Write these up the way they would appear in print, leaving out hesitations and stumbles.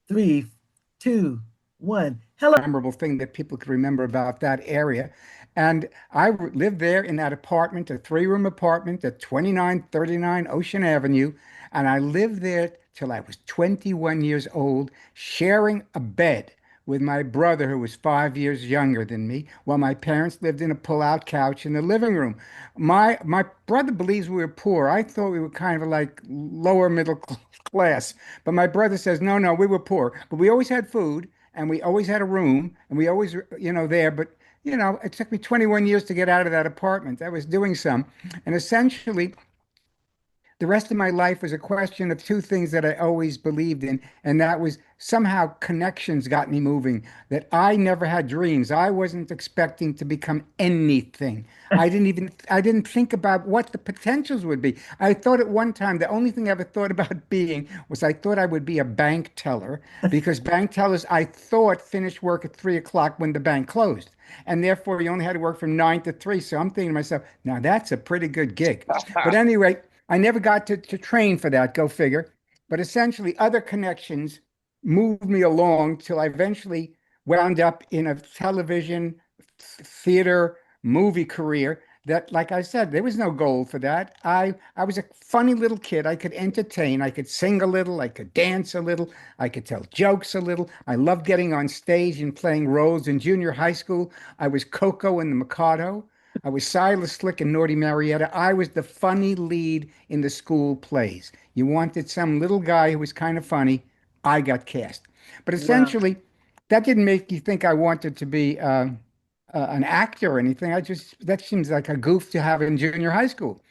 Three, two, one. Hello. Memorable thing that people could remember about that area. And I lived there in that apartment, a three-room apartment at 2939 Ocean Avenue. And I lived there till I was 21 years old, sharing a bed with my brother, who was 5 years younger than me, while my parents lived in a pull-out couch in the living room. My brother believes we were poor. I thought we were kind of like lower middle class. But my brother says, no, no, we were poor. But we always had food and we always had a room and we always, there. But, it took me 21 years to get out of that apartment. I was doing some. And essentially, the rest of my life was a question of two things that I always believed in, and that was somehow connections got me moving, that I never had dreams. I wasn't expecting to become anything. I didn't think about what the potentials would be. I thought at one time the only thing I ever thought about being was I thought I would be a bank teller because bank tellers I thought finished work at 3 o'clock when the bank closed. And therefore, you only had to work from 9 to 3. So I'm thinking to myself, now that's a pretty good gig. But anyway, I never got to train for that, go figure. But essentially, other connections moved me along till I eventually wound up in a television, theater, movie career that, like I said, there was no goal for that. I was a funny little kid. I could entertain. I could sing a little. I could dance a little. I could tell jokes a little. I loved getting on stage and playing roles in junior high school. I was Coco in The Mikado. I was Silas Slick in Naughty Marietta. I was the funny lead in the school plays. You wanted some little guy who was kind of funny. I got cast. But Wow. essentially, that didn't make you think I wanted to be an actor or anything. That seems like a goof to have in junior high school.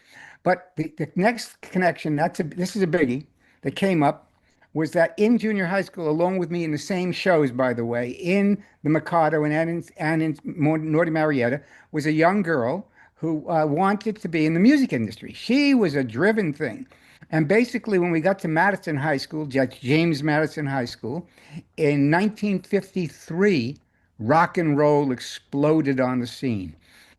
But the next connection, this is a biggie that came up, was that in junior high school, along with me in the same shows, by the way, in the Mikado and in Naughty Marietta, was a young girl who wanted to be in the music industry. She was a driven thing. And basically, when we got to Madison High School, James Madison High School, in 1953, rock and roll exploded on the scene.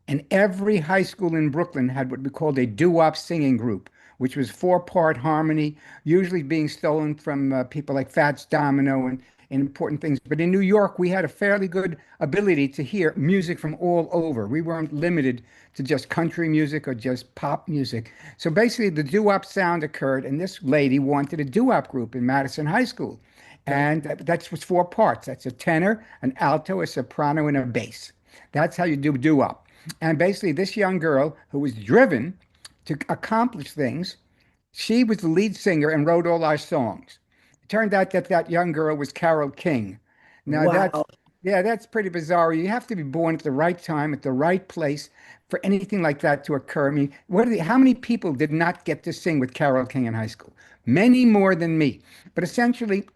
And every high school in Brooklyn had what we called a doo-wop singing group, which was four-part harmony, usually being stolen from people like Fats Domino and important things. But in New York, we had a fairly good ability to hear music from all over. We weren't limited to just country music or just pop music. So basically, the doo-wop sound occurred, and this lady wanted a doo-wop group in Madison High School. Okay. And that was four parts. That's a tenor, an alto, a soprano, and a bass. That's how you do doo-wop. And basically, this young girl who was driven to accomplish things, she was the lead singer and wrote all our songs. It turned out that that young girl was Carole King. Now Wow. yeah, that's pretty bizarre. You have to be born at the right time, at the right place for anything like that to occur. I mean, how many people did not get to sing with Carole King in high school? Many more than me. But essentially,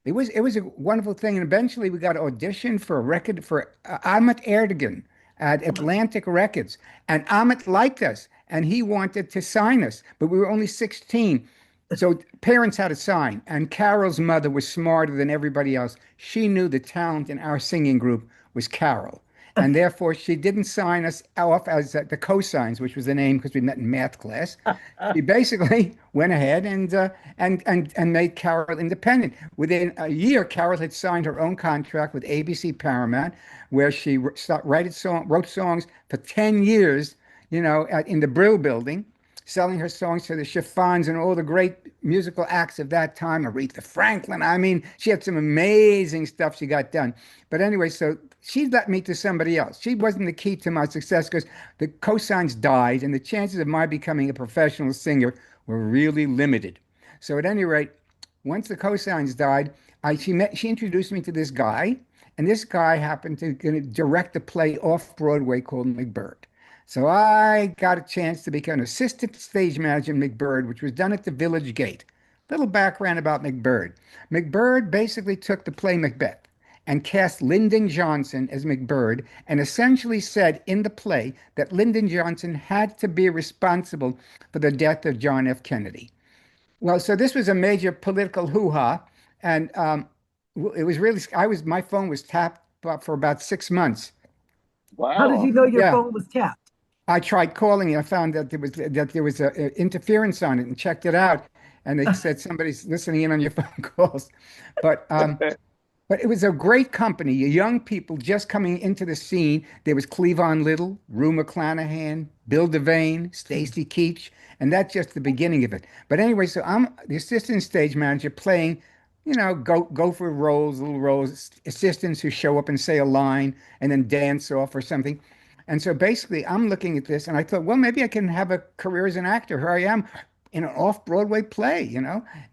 it was a wonderful thing, and eventually we got auditioned for a record for Ahmet Erdogan at Atlantic Records, and Ahmet liked us, and he wanted to sign us, but we were only 16, so parents had to sign. And Carol's mother was smarter than everybody else. She knew the talent in our singing group was Carol, and therefore she didn't sign us off as the cosigns, which was the name because we met in math class. She basically went ahead and made Carol independent. Within a year, Carol had signed her own contract with ABC Paramount, where she wrote songs for 10 years, in the Brill Building, selling her songs to the Chiffons and all the great musical acts of that time, Aretha Franklin. I mean, she had some amazing stuff she got done. But anyway, so she let me to somebody else. She wasn't the key to my success because the cosigns died and the chances of my becoming a professional singer were really limited. So at any rate, once the cosigns died, she introduced me to this guy, and this guy happened to gonna direct a play off Broadway called McBird. So I got a chance to become an assistant stage manager in McBird, which was done at the Village Gate. Little background about McBird. McBird basically took the play Macbeth and cast Lyndon Johnson as McBird and essentially said in the play that Lyndon Johnson had to be responsible for the death of John F. Kennedy. Well, so this was a major political hoo-ha, and it was really, my phone was tapped for about 6 months. How did Wow. you know your Yeah, phone was tapped? I tried calling it. I found that there was a interference on it and checked it out. and they said somebody's listening in on your phone calls. But but it was a great company, young people just coming into the scene. There was Cleavon Little, Rue McClanahan, Bill Devane, Stacy Keach, and that's just the beginning of it. But anyway, so I'm the assistant stage manager playing, go for roles, little roles, assistants who show up and say a line and then dance off or something. And so basically, I'm looking at this and I thought, well, maybe I can have a career as an actor. Here I am in an off-Broadway play.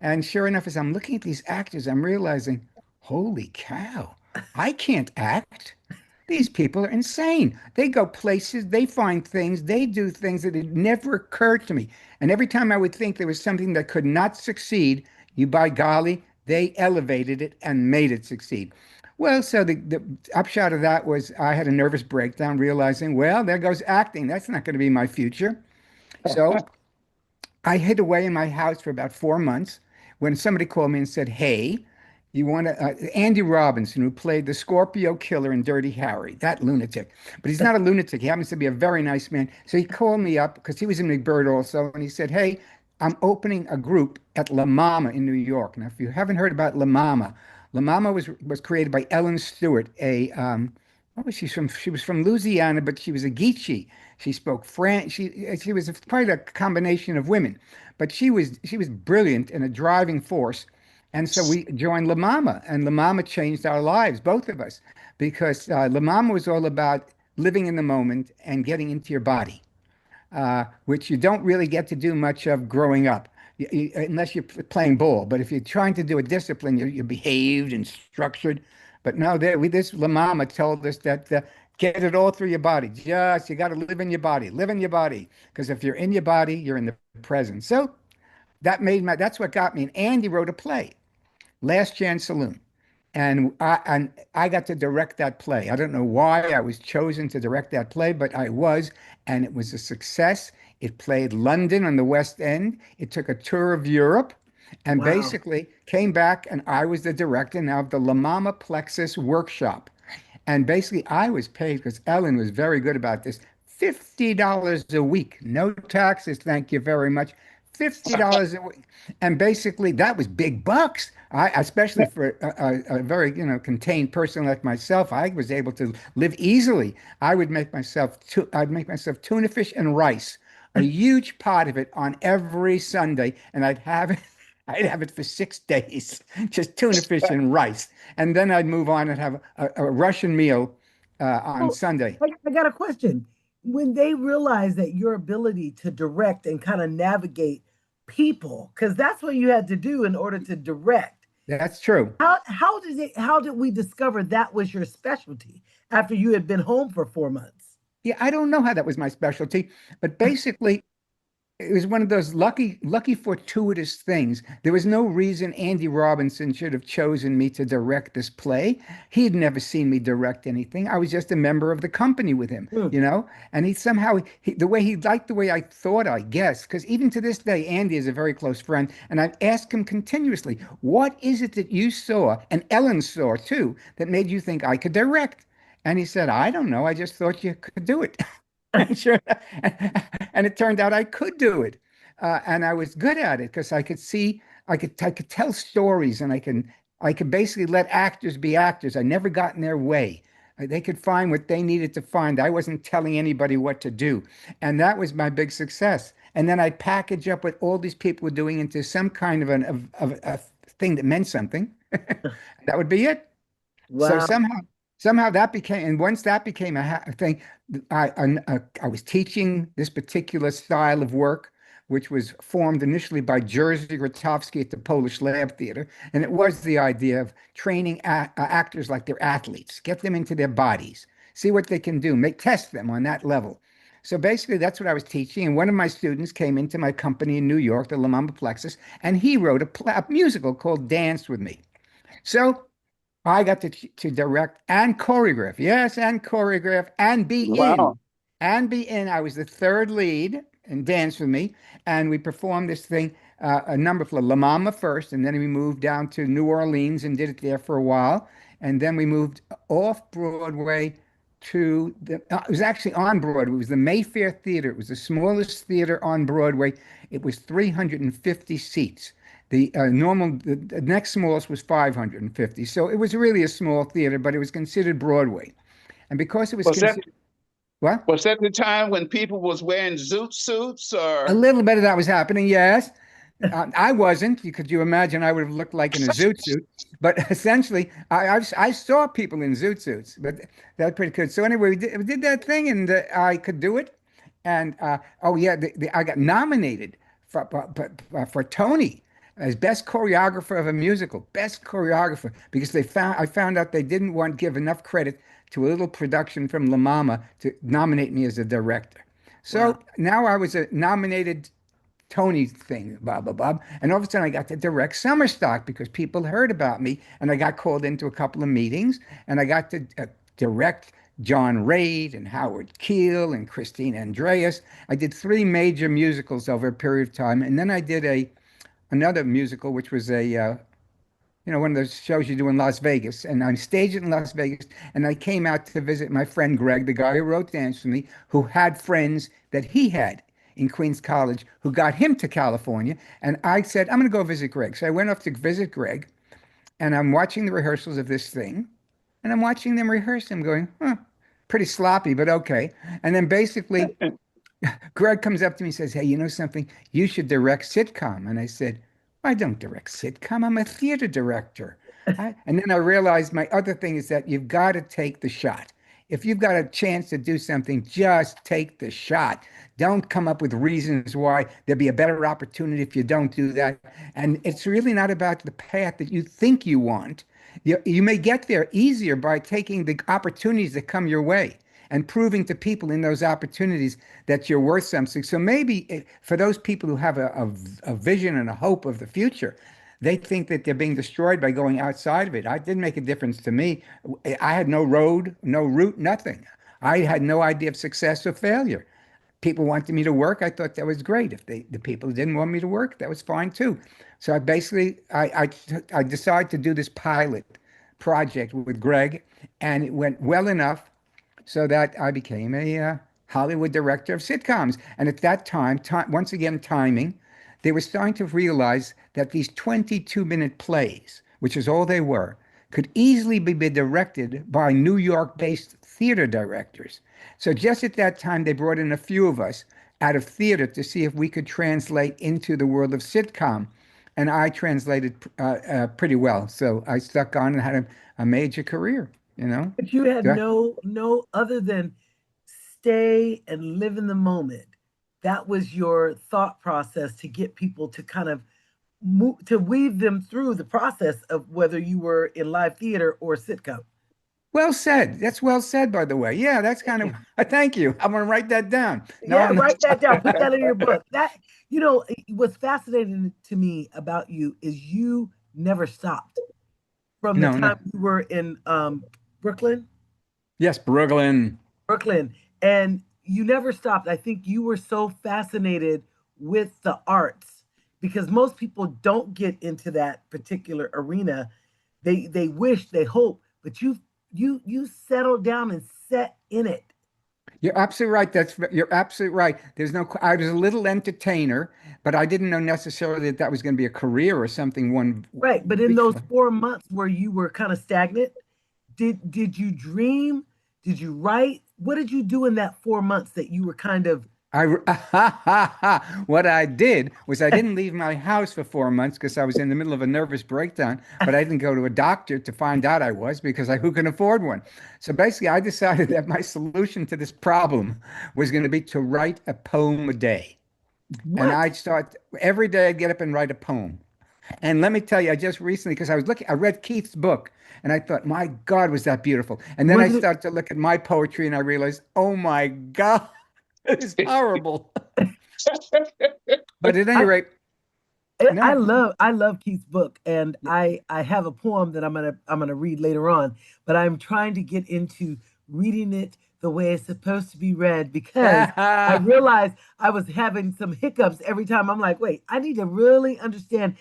And sure enough, as I'm looking at these actors, I'm realizing, holy cow, I can't act. These people are insane. They go places, they find things, they do things that had never occurred to me. And every time I would think there was something that could not succeed, you by golly, they elevated it and made it succeed. Well, so the upshot of that was I had a nervous breakdown, realizing, well, there goes acting. That's not going to be my future. So I hid away in my house for about 4 months when somebody called me and said, "Hey, you want to?" Andy Robinson, who played the Scorpio killer in Dirty Harry, that lunatic. But he's not a lunatic. He happens to be a very nice man. So he called me up because he was in McBird also, and he said, "Hey, I'm opening a group at La Mama in New York." Now, if you haven't heard about La Mama was created by Ellen Stewart, what was she from? She was from Louisiana, but she was a Geechee. She spoke French. She was quite a combination of women, but she was brilliant and a driving force. And so we joined La Mama, and La Mama changed our lives, both of us, because La Mama was all about living in the moment and getting into your body, which you don't really get to do much of growing up, unless you're playing ball. But if you're trying to do a discipline, you're behaved and structured. But no, this La Mama told us that get it all through your body. Just you got to live in your body, live in your body. Because if you're in your body, you're in the present. So that's what got me. And Andy wrote a play, Last Chance Saloon. And I got to direct that play. I don't know why I was chosen to direct that play, but I was, and it was a success. It played London on the West End. It took a tour of Europe and Wow. basically came back, and I was the director now of the La Mama Plexus Workshop. And basically, I was paid because Ellen was very good about this. $50 a week, no taxes, thank you very much. $50 a week. And basically, that was big bucks. Especially for a very, contained person like myself, I was able to live easily. I'd make myself tuna fish and rice, a huge pot of it on every Sunday, and I'd have it for 6 days, just tuna fish and rice. And then I'd move on and have a Russian meal on So Sunday. I got a question. When they realized that your ability to direct and kind of navigate people, because that's what you had to do in order to direct. That's true. How did we discover that was your specialty after you had been home for 4 months? Yeah, I don't know how that was my specialty, but basically, it was one of those lucky fortuitous things. There was no reason Andy Robinson should have chosen me to direct this play. He had never seen me direct anything. I was just a member of the company with him, Hmm. And he somehow, the way he liked the way I thought, I guess, because even to this day, Andy is a very close friend, and I've asked him continuously, what is it that you saw, and Ellen saw too, that made you think I could direct? And he said, I don't know. I just thought you could do it. And sure, and it turned out I could do it, and I was good at it because I could see, I could tell stories, and I could basically let actors be actors. I never got in their way. They could find what they needed to find. I wasn't telling anybody what to do, and that was my big success. And then I'd package up what all these people were doing into some kind of a thing that meant something. That would be it. So Wow. somehow that became, and once that became a thing, I was teaching this particular style of work, which was formed initially by Jerzy Grotowski at the Polish Lab Theater, and it was the idea of training actors like they're athletes, get them into their bodies, see what they can do, test them on that level. So basically, that's what I was teaching. And one of my students came into my company in New York, the La Mama Plexus, and he wrote a musical called Dance with Me. So I got to direct and choreograph. Yes, and choreograph and be Wow. in. And be in. I was the third lead in Dance with Me. And we performed this thing, a number for La Mama first. And then we moved down to New Orleans and did it there for a while. And then we moved off Broadway it was actually on Broadway. It was the Mayfair Theater. It was the smallest theater on Broadway. It was 350 seats. The next smallest was 550. So it was really a small theater, but it was considered Broadway. And because it was Was that considered, what? was that the time when people was wearing zoot suits A or little bit of that was happening, yes. I wasn't. Could you imagine? I would have looked like in a zoot suit. But essentially, I saw people in zoot suits, but that's pretty good. So anyway, we did that thing, and I could do it. And oh yeah, I got nominated for Tony as best choreographer of a musical, best choreographer, because I found out they didn't want give enough credit to a little production from La Mama to nominate me as a director. Wow. So now I was a nominated Tony thing, blah, blah, blah. And all of a sudden I got to direct Summer Stock because people heard about me and I got called into a couple of meetings and I got to direct John Reid and Howard Keel and Christine Andreas. I did three major musicals over a period of time. And then I did another musical, which was one of those shows you do in Las Vegas. And I staged it in Las Vegas. And I came out to visit my friend Greg, the guy who wrote Dance for Me, who had friends that he had in Queens College who got him to California. And I said, I'm going to go visit Greg. So I went off to visit Greg. And I'm watching the rehearsals of this thing. And I'm watching them rehearse. I'm going, huh, pretty sloppy, but okay. And then basically, Greg comes up to me and says, hey, you know something? You should direct sitcom. And I said, I don't direct sitcom. I'm a theater director. And then I realized my other thing is that you've got to take the shot. If you've got a chance to do something, just take the shot. Don't come up with reasons why there'd be a better opportunity if you don't do that. And it's really not about the path that you think you want. You may get there easier by taking the opportunities that come your way and proving to people in those opportunities that you're worth something. So maybe for those people who have a vision and a hope of the future, they think that they're being destroyed by going outside of it. It didn't make a difference to me. I had no road, no route, nothing. I had no idea of success or failure. People wanted me to work. I thought that was great. If the people didn't want me to work, that was fine too. So I decided to do this pilot project with Greg, and it went well enough so that I became a Hollywood director of sitcoms. And at that time, once again, timing, they were starting to realize that these 22-minute plays, which is all they were, could easily be directed by New York-based theater directors. So just at that time, they brought in a few of us out of theater to see if we could translate into the world of sitcom. And I translated pretty well. So I stuck on and had a major career, you know? But you had So no other than stay and live in the moment. That was your thought process to get people to kind of move, to weave them through the process of whether you were in live theater or sitcom. well said. That's well said, by the way. Yeah, that's Thank kind of, you. thank you. I'm going to write that down. No, Yeah, I'm not. write that down. Put that in your book. What's fascinating to me about you is you never stopped from the No, no. time you were in Brooklyn, Yes, Brooklyn. Brooklyn, and you never stopped. I think you were so fascinated with the arts because most people don't get into that particular arena. They wish, they hope, but you settled down and set in it. You're absolutely right. You're absolutely right. I was a little entertainer, but I didn't know necessarily that that was going to be a career or something one Right. But in reach those for. 4 months where you were kind of stagnant, did you dream? Did you write? What did you do in that 4 months that you were kind of I what I did was I didn't leave my house for 4 months because I was in the middle of a nervous breakdown, but I didn't go to a doctor to find out I was because who can afford one? So basically, I decided that my solution to this problem was going to be to write a poem a day. And what? I'd start every day, I'd get up and write a poem. And let me tell you, I just recently, because I read Keith's book and I thought, my God, was that beautiful. And then I Was it started to look at my poetry and I realized, oh my God, it's horrible. But at any I rate, I no. love Keith's book, and I have a poem that I'm gonna read later on, but I'm trying to get into reading it the way it's supposed to be read because I realized I was having some hiccups every time. I'm like, wait, I need to really understand,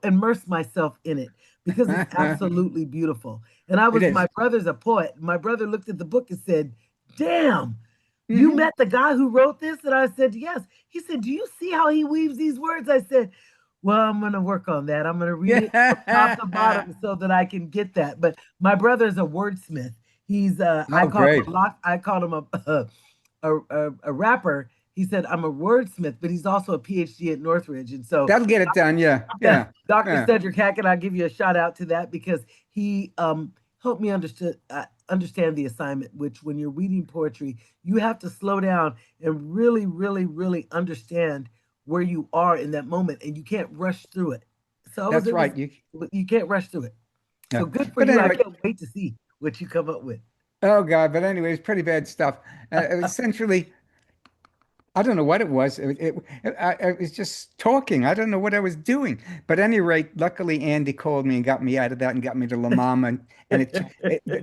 immerse myself in it because it's absolutely beautiful. And It my is. brother's a poet. My brother looked at the book and said, "Damn, you Mhm. met the guy who wrote this?" And I said, "Yes." He said, "Do you see how he weaves these words?" I said, Well, I'm going to work on that. I'm going to read it from top to Yeah. bottom so that I can get that. But my brother is a wordsmith. He's I Oh, call him a great. lock. I called him a rapper. He said I'm a wordsmith, but he's also a PhD at Northridge, and so That'll get it done. Yeah. yeah, Yeah. Dr. Yeah. Cedric Hackett, I'll give you a shout out to that because he helped me understand the assignment, which when you're reading poetry, you have to slow down and really, really, really understand where you are in that moment, and you can't rush through it. So That's it was right. you can't rush through it. Yeah. So good for But you. I anyway, can't wait to see what you come up with. oh God. But anyway, it's pretty bad stuff. Essentially, I don't know what it was. I was just talking. I don't know what I was doing. But at any rate, luckily Andy called me and got me out of that and got me to La Mama. And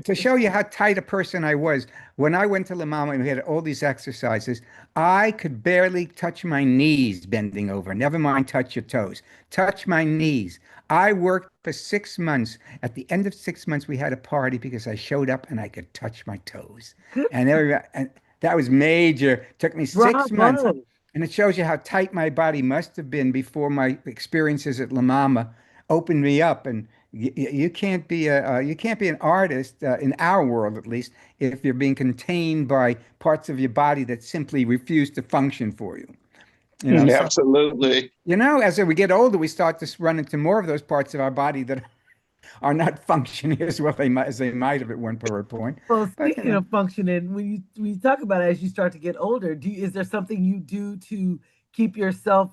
to show you how tight a person I was, when I went to La Mama and we had all these exercises, I could barely touch my knees bending over. Never mind touch your toes. Touch my knees. I worked for 6 months. At the end of 6 months, we had a party because I showed up and I could touch my toes. Good, And that was major. Took me 6 months. bravo. And it shows you how tight my body must have been before my experiences at La Mama opened me up. And you can't be you can't be an artist in our world, at least, if you're being contained by parts of your body that simply refuse to function for you. You know, so Absolutely. as we get older, we start to run into more of those parts of our body that are not functioning as well as they might have at one point. Well, But speaking of functioning, when you talk about it as you start to get older, is there something you do to keep yourself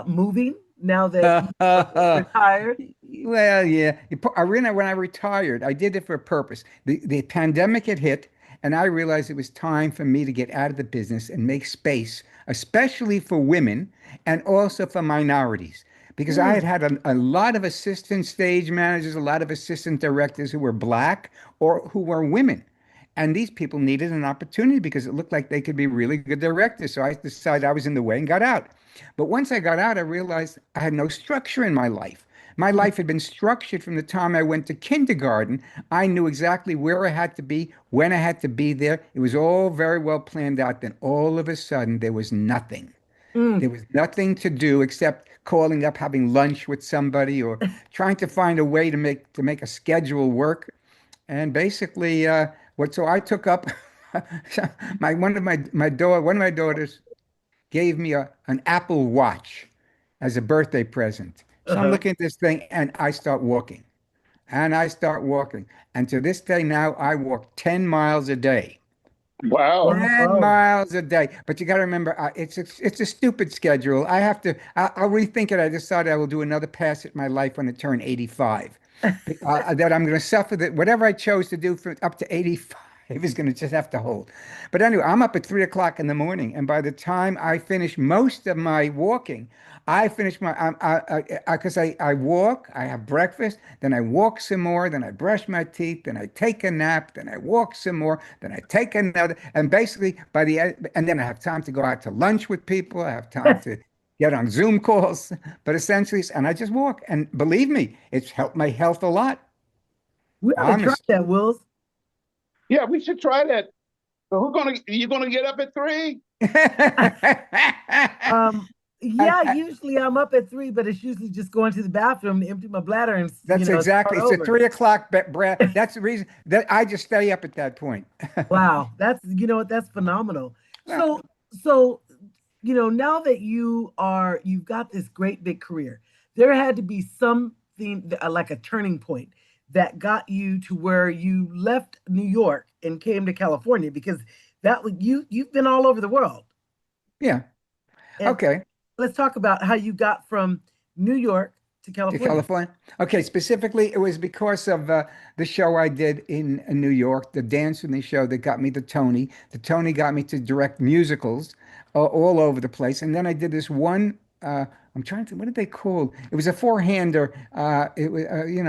moving now that you are retired? Well, yeah. When I retired, I did it for a purpose. The pandemic had hit, and I realized it was time for me to get out of the business and make space, especially for women and also for minorities. Because I Mm, had had a lot of assistant stage managers, a lot of assistant directors who were black or who were women. And these people needed an opportunity because it looked like they could be really good directors. So I decided I was in the way and got out. But once I got out, I realized I had no structure in my life. My mm, life had been structured from the time I went to kindergarten. I knew exactly where I had to be, when I had to be there. It was all very well planned out. Then all of a sudden, there was nothing. mm. There was nothing to do except calling up, having lunch with somebody, or trying to find a way to make a schedule work. And basically, so I took up one of my daughters gave me an Apple Watch as a birthday present. So I'm Uh-huh. looking at this thing and I start walking. And I start walking. And to this day now, I walk 10 miles a day. Wow. 10 Bravo. miles a day. But you got to remember, it's a stupid schedule. I'll rethink it. I decided I will do another pass at my life when I turn 85. That I'm going to suffer that whatever I chose to do for up to 85 is going to just have to hold. But anyway, I'm up at 3 o'clock in the morning. And by the time I finish most of my walking, I finish because I walk, I have breakfast, then I walk some more, then I brush my teeth, then I take a nap, then I walk some more, then I take another, and basically by the end, and then I have time to go out to lunch with people. I have time to get on Zoom calls, but essentially, and I just walk. And believe me, it's helped my health a lot. We ought to try Honest. that, Wills. Yeah, we should try that. So you gonna get up at 3? Um, yeah, usually I'm up at 3, but it's usually just going to the bathroom to empty my bladder and That's start exactly. It's a over. 3 o'clock, Brad. That's the reason that I just stay up at that point. Wow, that's what, that's phenomenal. Well, So now that you've got this great big career, there had to be something like a turning point that got you to where you left New York and came to California because you've been all over the world. yeah. And Okay. let's talk about how you got from New York to To California. California. Okay, specifically, it was because of the show I did in New York, the dance with me show that got me the Tony. The Tony got me to direct musicals all over the place. And then I did this one. I'm trying to, what did they call? It was a four-hander. It was,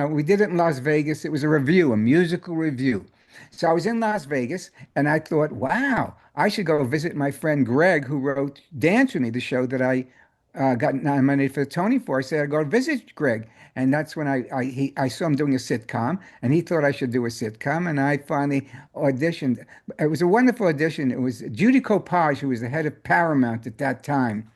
we did it in Las Vegas. It was a review, a musical review. So I was in Las Vegas, and I thought, wow, I should go visit my friend Greg, who wrote Dance with Me, the show that I got nominated for the Tony for. I said I'd go visit Greg, and that's when I saw him doing a sitcom, and he thought I should do a sitcom, and I finally auditioned. It was a wonderful audition. It was Judy Copage, who was the head of Paramount at that time.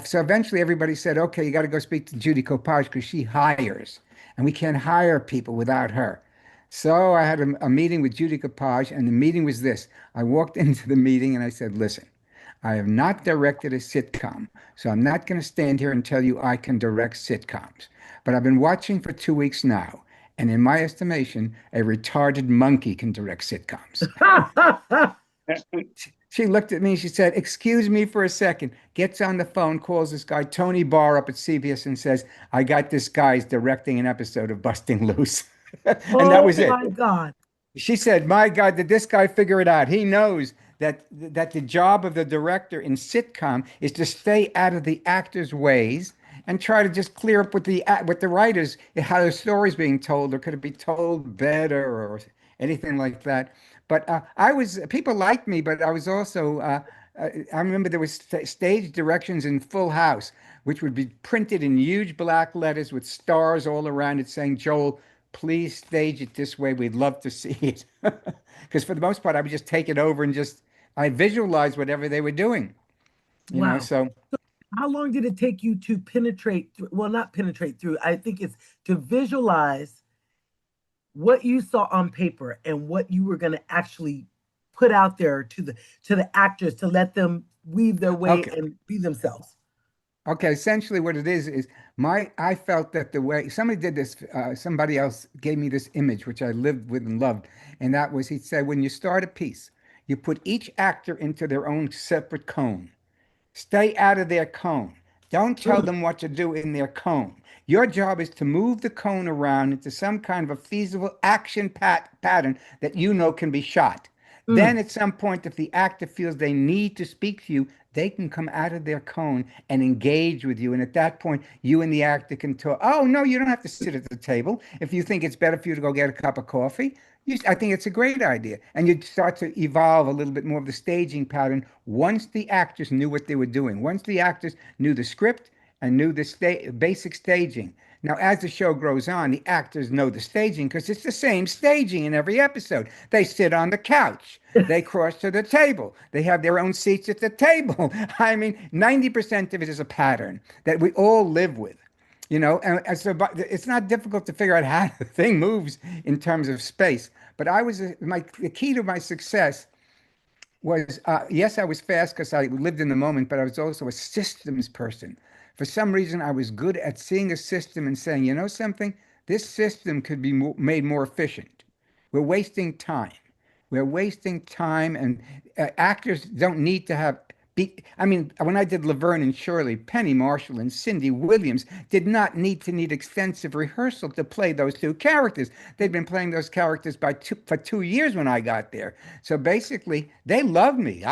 So eventually everybody said, okay, you got to go speak to Judy Copage because she hires, and we can't hire people without her. So I had a meeting with Judy Copage, and the meeting was this. I walked into the meeting and I said, listen, I have not directed a sitcom, so I'm not going to stand here and tell you I can direct sitcoms. But I've been watching for 2 weeks now, and in my estimation, a retarded monkey can direct sitcoms. She looked at me, she said, excuse me for a second, gets on the phone, calls this guy, Tony Barr up at CBS, and says, I got this guy's directing an episode of Busting Loose. And that Oh was it. my God. She said, "My God, did this guy figure it out? He knows that the job of the director in sitcom is to stay out of the actors' ways and try to just clear up with the writers how the story's being told, or could it be told better, or anything like that." But I was people liked me, but I was also I remember there was stage directions in Full House, which would be printed in huge black letters with stars all around it saying, Joel, please stage it this way. We'd love to see it. Because for the most part, I would just take it over and just, I visualize whatever they were doing, Wow. so. How long did it take you to penetrate through, well, not penetrate through, I think it's to visualize what you saw on paper and what you were going to actually put out there to the actors to let them weave their way Okay. and be themselves. Okay, essentially what it is I felt that the way somebody did this, somebody else gave me this image, which I lived with and loved. And that was, he said, when you start a piece, you put each actor into their own separate cone. Stay out of their cone. Don't tell Mm, them what to do in their cone. Your job is to move the cone around into some kind of a feasible action pattern that you know can be shot. mm. Then, at some point, if the actor feels they need to speak to you, they can come out of their cone and engage with you. And at that point, you and the actor can talk. Oh, no, you don't have to sit at the table. If you think it's better for you to go get a cup of coffee, I think it's a great idea. And you'd start to evolve a little bit more of the staging pattern once the actors knew what they were doing, once the actors knew the script and knew the basic staging. Now, as the show grows on, the actors know the staging because it's the same staging in every episode. They sit on the couch. They cross to the table. They have their own seats at the table. I mean, 90% of it is a pattern that we all live with. And so but it's not difficult to figure out how the thing moves in terms of space. But the key to my success was, yes, I was fast because I lived in the moment, but I was also a systems person. For some reason, I was good at seeing a system and saying, you know something, this system could be made more efficient. We're wasting time. We're wasting time, and actors don't need to have. I mean, when I did Laverne and Shirley, Penny Marshall and Cindy Williams did not need extensive rehearsal to play those two characters. They'd been playing those characters for 2 years when I got there. So basically, they loved me.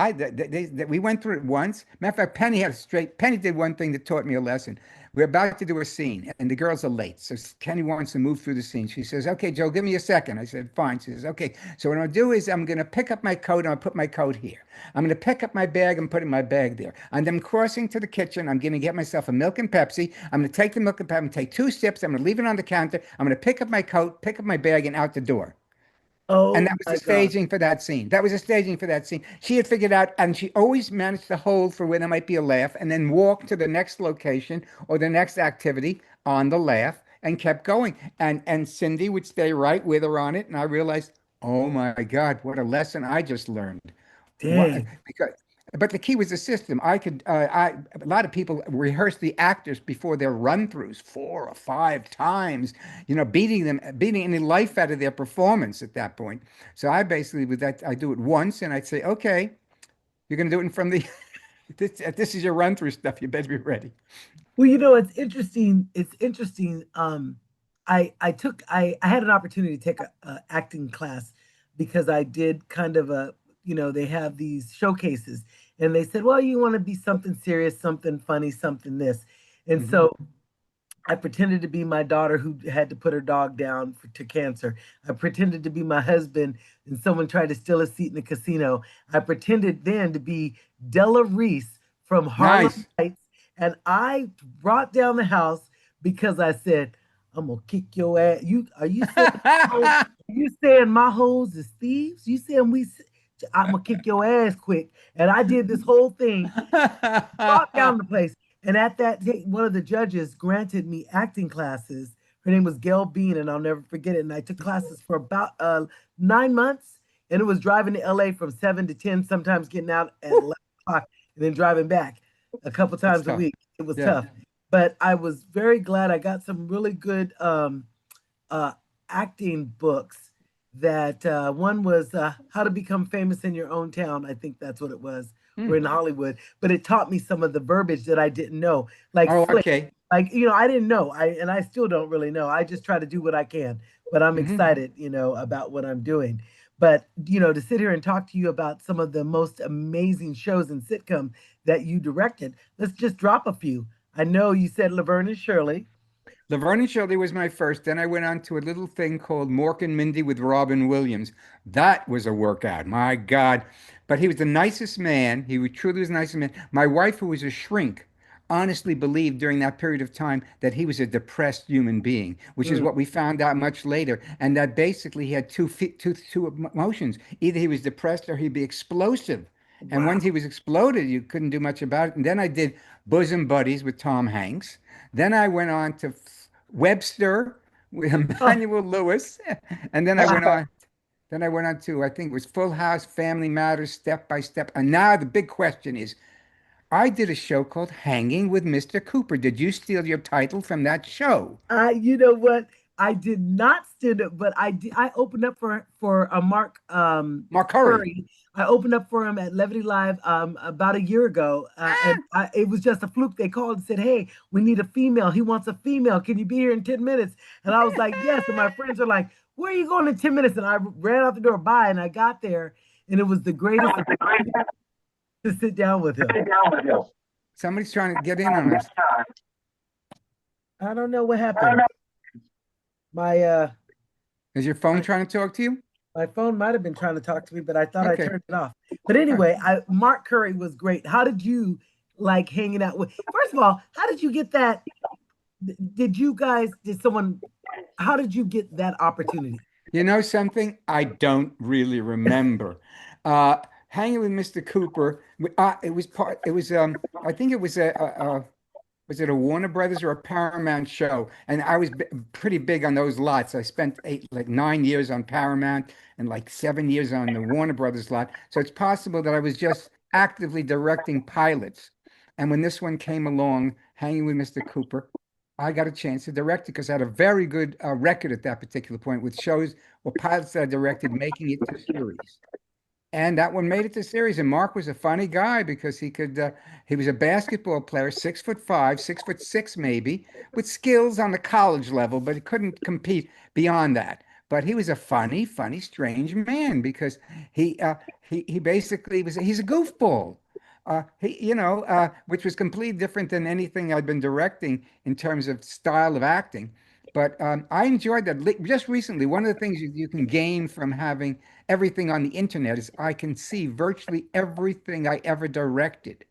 We went through it once. Matter of fact, Penny did one thing that taught me a lesson. We're about to do a scene, and the girls are late. So Kenny wants to move through the scene. She says, okay, Joe, give me a second. I said, fine. She says, okay. So what I'm going to do is I'm going to pick up my coat, and I'll put my coat here. I'm going to pick up my bag and put my bag there. And then crossing to the kitchen, I'm going to get myself a milk and Pepsi. I'm going to take the milk and Pepsi, I'm going to take 2 sips. I'm going to leave it on the counter. I'm going to pick up my coat, pick up my bag, and out the door. And Oh that was the my God. staging for that scene. That was the staging for that scene. She had figured out, and she always managed to hold for where there might be a laugh and then walk to the next location or the next activity on the laugh and kept going. And Cindy would stay right with her on it. And I realized, oh my God, what a lesson I just learned. What, Dang. because, but the key was the system. A lot of people rehearse the actors before their run-throughs 4 or 5 times, beating any life out of their performance at that point. So I basically, with that, I do it once and I'd say, okay, you're going to do it in front of the, this is your run-through stuff. You better be ready. Well, you know, it's interesting. It's interesting. I had an opportunity to take a acting class because I did kind of they have these showcases, and they said, well, you want to be something serious, something funny, something this, and Hmm. so I pretended to be my daughter who had to put her dog down to cancer. I pretended to be my husband and someone tried to steal a seat in the casino. I pretended then to be Della Reese from Harlem Nice. Heights. And I brought down the house because I said, I'm gonna kick your ass. Are you saying my hoes is thieves? You saying I'm gonna kick your ass quick. And I did this whole thing, brought down the place. And at that day, one of the judges granted me acting classes. Her name was Gail Bean, and I'll never forget it. And I took classes for about 9 months, and it was driving to LA from 7 to 10, sometimes getting out at Whew, 11 o'clock, and then driving back a couple that's times a tough. week. It was Yeah. tough, but I was very glad I got some really good uh, acting books. That one was How to Become Famous in Your Own Town. I think that's what it was, or Hmm. in Hollywood. But it taught me some of the verbiage that I didn't know, like Oh, flick. okay. Like I didn't know. I still don't really know. I just try to do what I can. But I'm Hmm. excited, about what I'm doing. But to sit here and talk to you about some of the most amazing shows and sitcom that you directed, let's just drop a few. I know you said Laverne and Shirley. Laverne and Shirley was my first. Then I went on to a little thing called Mork and Mindy with Robin Williams. That was a workout. My God. But he was the nicest man. He was truly was the nicest man. My wife, who was a shrink, honestly believed during that period of time that he was a depressed human being, which is Mm, what we found out much later. And that basically he had two emotions. Either he was depressed or he'd be explosive. And wow. once he was exploded, you couldn't do much about it. And then I did Bosom Buddies with Tom Hanks. Then I went on to Webster with Oh, Emmanuel Lewis, and then I went wow. on. Then I went on to I think it was Full House, Family Matters, Step by Step. And now the big question is, I did a show called Hanging with Mr. Cooper. Did you steal your title from that show? You know what? I did not stand up, but I did. I opened up for a Mark Mark Curry. Curry. I opened up for him at Levity Live about a year ago, and it was just a fluke. They called and said, "Hey, we need a female. He wants a female. Can you be here in 10 minutes?" And I was like, "Yes." And my friends are like, "Where are you going in 10 minutes?" And I ran out the door. Bye. And I got there, and it was the greatest to sit down with him. Somebody's trying to get in on us. I don't know what happened. My uh, Is your phone my trying to talk to you? My phone might have been trying to talk to me, but I thought I Okay. turned it off. But All right. anyway, Mark Curry was great. How did you like hanging out with? First of all, how did you get that? Did you guys? Did someone? How did you get that opportunity? You know something? I don't really remember. Uh, Hanging with Mr. Cooper. It was part. It was. I think it was a was it a Warner Brothers or a Paramount show? And I was pretty big on those lots. I spent like 9 years on Paramount and like 7 years on the Warner Brothers lot. So it's possible that I was just actively directing pilots. And when this one came along, Hanging with Mr. Cooper, I got a chance to direct it because I had a very good record at that particular point with shows or pilots that I directed making it to series. And that one made it to series. And Mark was a funny guy because he was a basketball player, 6'5", 6'6" maybe, with skills on the college level, but he couldn't compete beyond that. But he was a funny, strange man because he basically he's a goofball. Which was completely different than anything I'd been directing in terms of style of acting. But I enjoyed that. Just recently, one of the things you can gain from having everything on the internet is I can see virtually everything I ever directed.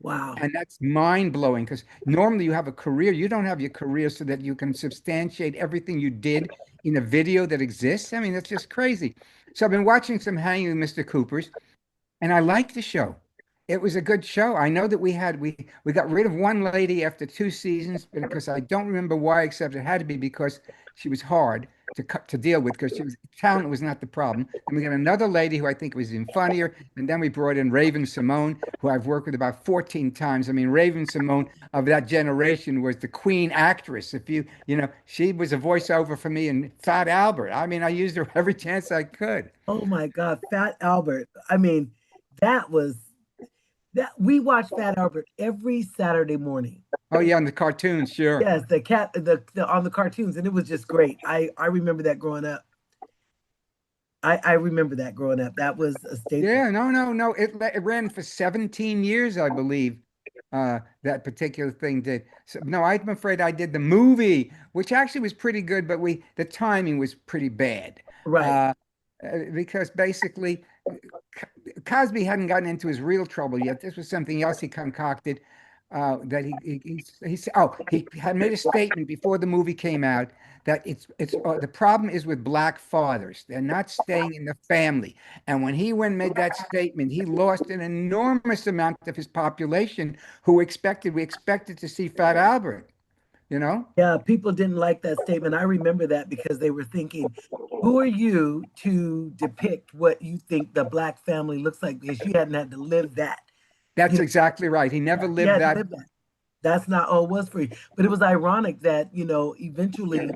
Wow. And that's mind blowing because normally you have a career. You don't have your career so that you can substantiate everything you did in a video that exists. I mean, that's just crazy. So I've been watching some Hanging with Mr. Coopers, and I liked the show. It was a good show. I know that we got rid of one lady after 2 seasons because I don't remember why, except it had to be because she was hard to deal with because talent was not the problem. And we got another lady who I think was even funnier, and then we brought in Raven Simone, who I've worked with about 14 times. I mean, Raven Simone of that generation was the queen actress. If she was a voiceover for me in Fat Albert. I mean, I used her every chance I could. Oh my God, Fat Albert. I mean, that was that we watched Fat Albert every Saturday morning. Oh yeah, on the cartoons, sure. Yes, the cat, the on the cartoons, and it was just great. I remember that growing up. I remember that growing up. That was a staple. Yeah, no, no, no. It ran for 17 years, I believe. That particular thing did. So, no, I'm afraid I did the movie, which actually was pretty good, but the timing was pretty bad. Right. Uh, because basically Cosby hadn't gotten into his real trouble yet. This was something else he concocted. that he said, oh, he had made a statement before the movie came out that it's the problem is with black fathers. They're not staying in the family. And when he went and made that statement, he lost an enormous amount of his population who we expected to see Fat Albert, you know? Yeah, people didn't like that statement. I remember that because they were thinking, who are you to depict what you think the black family looks like? Because you hadn't had to live that. That's You exactly right. He know, never you lived hadn't that. lived that. That's not all it was for you. But it was ironic that, eventually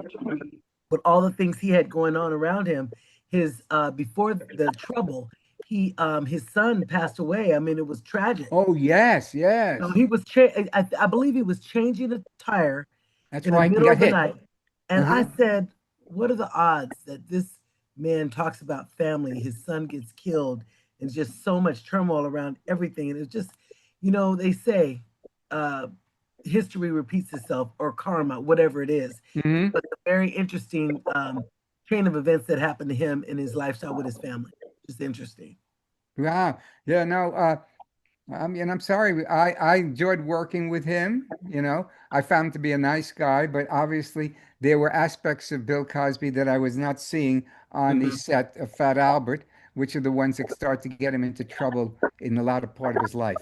with all the things he had going on around him, his before the trouble, his son passed away. I mean, it was tragic. Oh, yes, No, yes. he was I believe he was changing a tire That's in the right. And middle got of the hit. night. And I Uh-huh. said, what are the odds that this man talks about family, his son gets killed, and just so much turmoil around everything. And it's just, they say uh, history repeats itself or karma, whatever it is. It Hmm. was a very interesting chain of events that happened to him in his lifestyle with his family. Just interesting. Wow. Yeah, no, I mean, I'm sorry. I enjoyed working with him. I found him to be a nice guy, but obviously there were aspects of Bill Cosby that I was not seeing on the Hmm. set of Fat Albert, which are the ones that start to get him into trouble in the latter part of his life.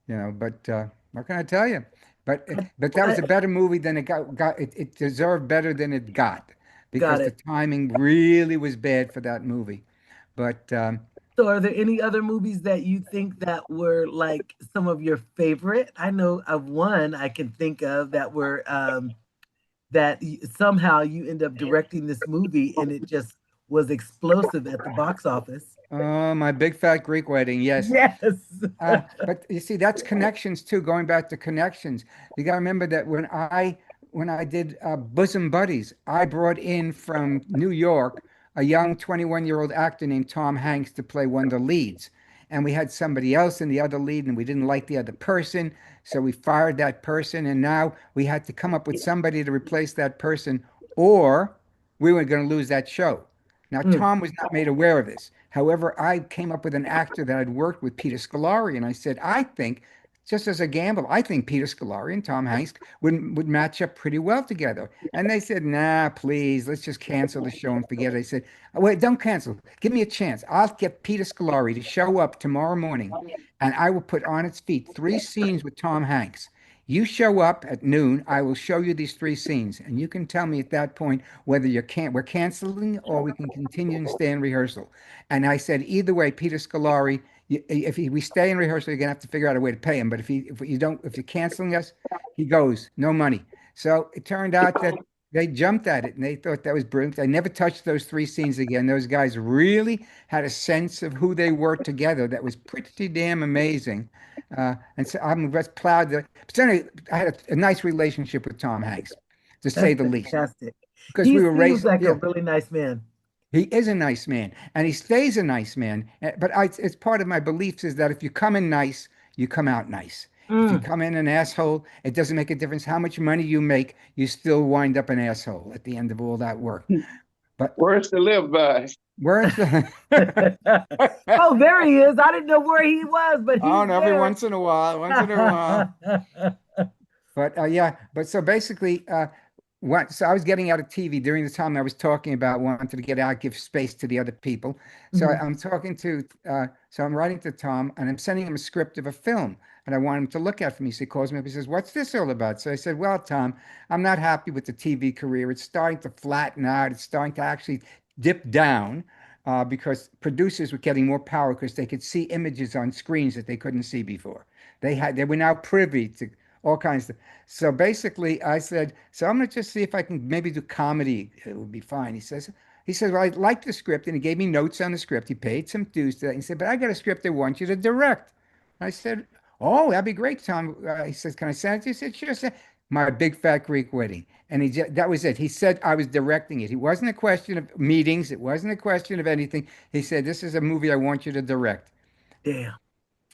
But what can I tell you? But that was I a better movie than it deserved better than it got got because the it. timing really was bad for that movie. But So, are there any other movies that you think that were like some of your favorite? I know of one I can think of that were somehow you end up directing this movie and it just was explosive at the box office. oh, my big fat Greek wedding, yes. Yes. But you see, that's connections too. Going back to connections, you got to remember that when I did Bosom Buddies, I brought in from New York a young 21-year-old actor named Tom Hanks to play one of the leads, and we had somebody else in the other lead, and we didn't like the other person, so we fired that person, and now we had to come up with somebody to replace that person, or we were going to lose that show. Now, Mm. Tom was not made aware of this. However, I came up with an actor that I'd worked with, Peter Scolari, and I said, I think, just as a gamble, I think Peter Scolari and Tom Hanks would match up pretty well together. And they said, nah, please, let's just cancel the show and forget it. I said, wait, don't cancel. Give me a chance. I'll get Peter Scolari to show up tomorrow morning, and I will put on its feet 3 scenes with Tom Hanks. You show up at noon, I will show you these 3 scenes, and you can tell me at that point whether we're canceling or we can continue and stay in rehearsal. And I said, either way, Peter Scolari, we stay in rehearsal, you're gonna have to figure out a way to pay him. But if you're canceling us, he goes, no money. So it turned out that they jumped at it and they thought that was brilliant. They never touched those 3 scenes again. Those guys really had a sense of who they were together that was pretty damn amazing. And so I'm just proud that. But anyway, I had a nice relationship with Tom Hanks, to say That's the least, fantastic. because He we were seems raised. like a Yeah, really nice man. he is a nice man, and he stays a nice man. But it's part of my beliefs is that if you come in nice, you come out nice. If you Mm. come in an asshole, it doesn't make a difference how much money you make, you still wind up an asshole at the end of all that work. But Words to live by. we're Oh, there he is. I didn't know where he was, but oh, he's and every there. once in a while, once in a while. But yeah, but so basically, so I was getting out of TV during the time I was talking about wanting to get out, give space to the other people. So Mhm. I'm talking so I'm writing to Tom and I'm sending him a script of a film and I want him to look at for me. So he calls me up. He says, "What's this all about?" So I said, "Well, Tom, I'm not happy with the TV career. It's starting to flatten out. It's starting to actually dip down." Because producers were getting more power because they could see images on screens that they couldn't see before. They were now privy to all kinds of. So basically, I said, so I'm going to just see if I can maybe do comedy. It would be fine. He says, well, I like the script, and he gave me notes on the script. He paid some dues to that. He said, but I got a script I want you to direct. I said, oh, that'd be great, Tom. He says, can I send it to you? He said, sure. Sir. My big fat Greek wedding, and that was it. He said I was directing it. It wasn't a question of meetings. It wasn't a question of anything. He said, this is a movie I want you to direct. Damn.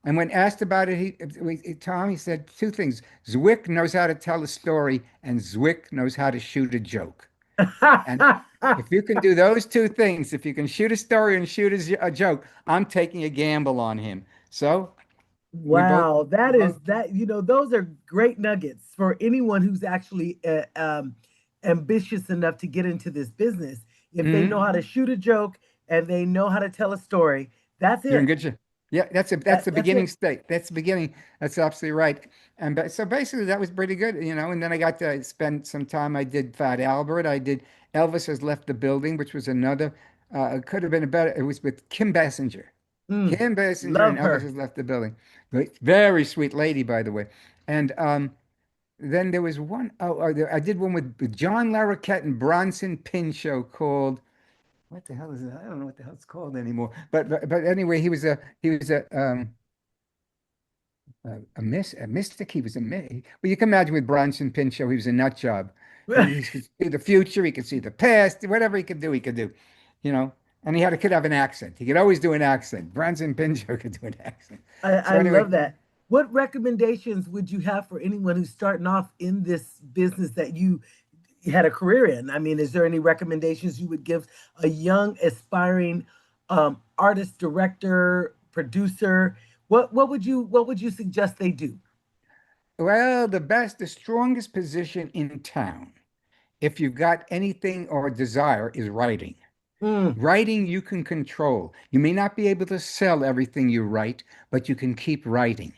And when asked about it, Tom, he said 2 things. Zwick knows how to tell a story, and Zwick knows how to shoot a joke. And if you can do those 2 things, if you can shoot a story and shoot a joke, I'm taking a gamble on him. So We both, Wow, we that is both. that, those are great nuggets for anyone who's actually ambitious enough to get into this business. If they know Mhm. how to shoot a joke and they know how to tell a story, that's You're in it. good shape. Yeah, that's the That's beginning it. state. That's the beginning. That's absolutely right. And so basically, that was pretty good, you know. And then I got to spend some time. I did Fat Albert. I did Elvis Has Left the Building, which was another. It could have been a better. It was with Kim Basinger. Mm, Kim Basinger and love Elvis her. Has Left the Building. Very sweet lady, by the way. And then there was one. I did one with John Larroquette and Bronson Pinchot called. What the hell is it? I don't know what the hell it's called anymore. But anyway, he was a mystic. He was a well, you can imagine with Bronson Pinchot, he was a nut job. He could see the future, he could see the past, whatever he could do, you know. And could have an accent. He could always do an accent. Bronson Pinchot could do an accent. I So anyway, love that. What recommendations would you have for anyone who's starting off in this business that you had a career in? I mean, is there any recommendations you would give a young, aspiring artist, director, producer? What would you suggest they do? well, the strongest position in town, if you've got anything or a desire, is writing. Mm, Writing you can control. You may not be able to sell everything you write, but you can keep writing.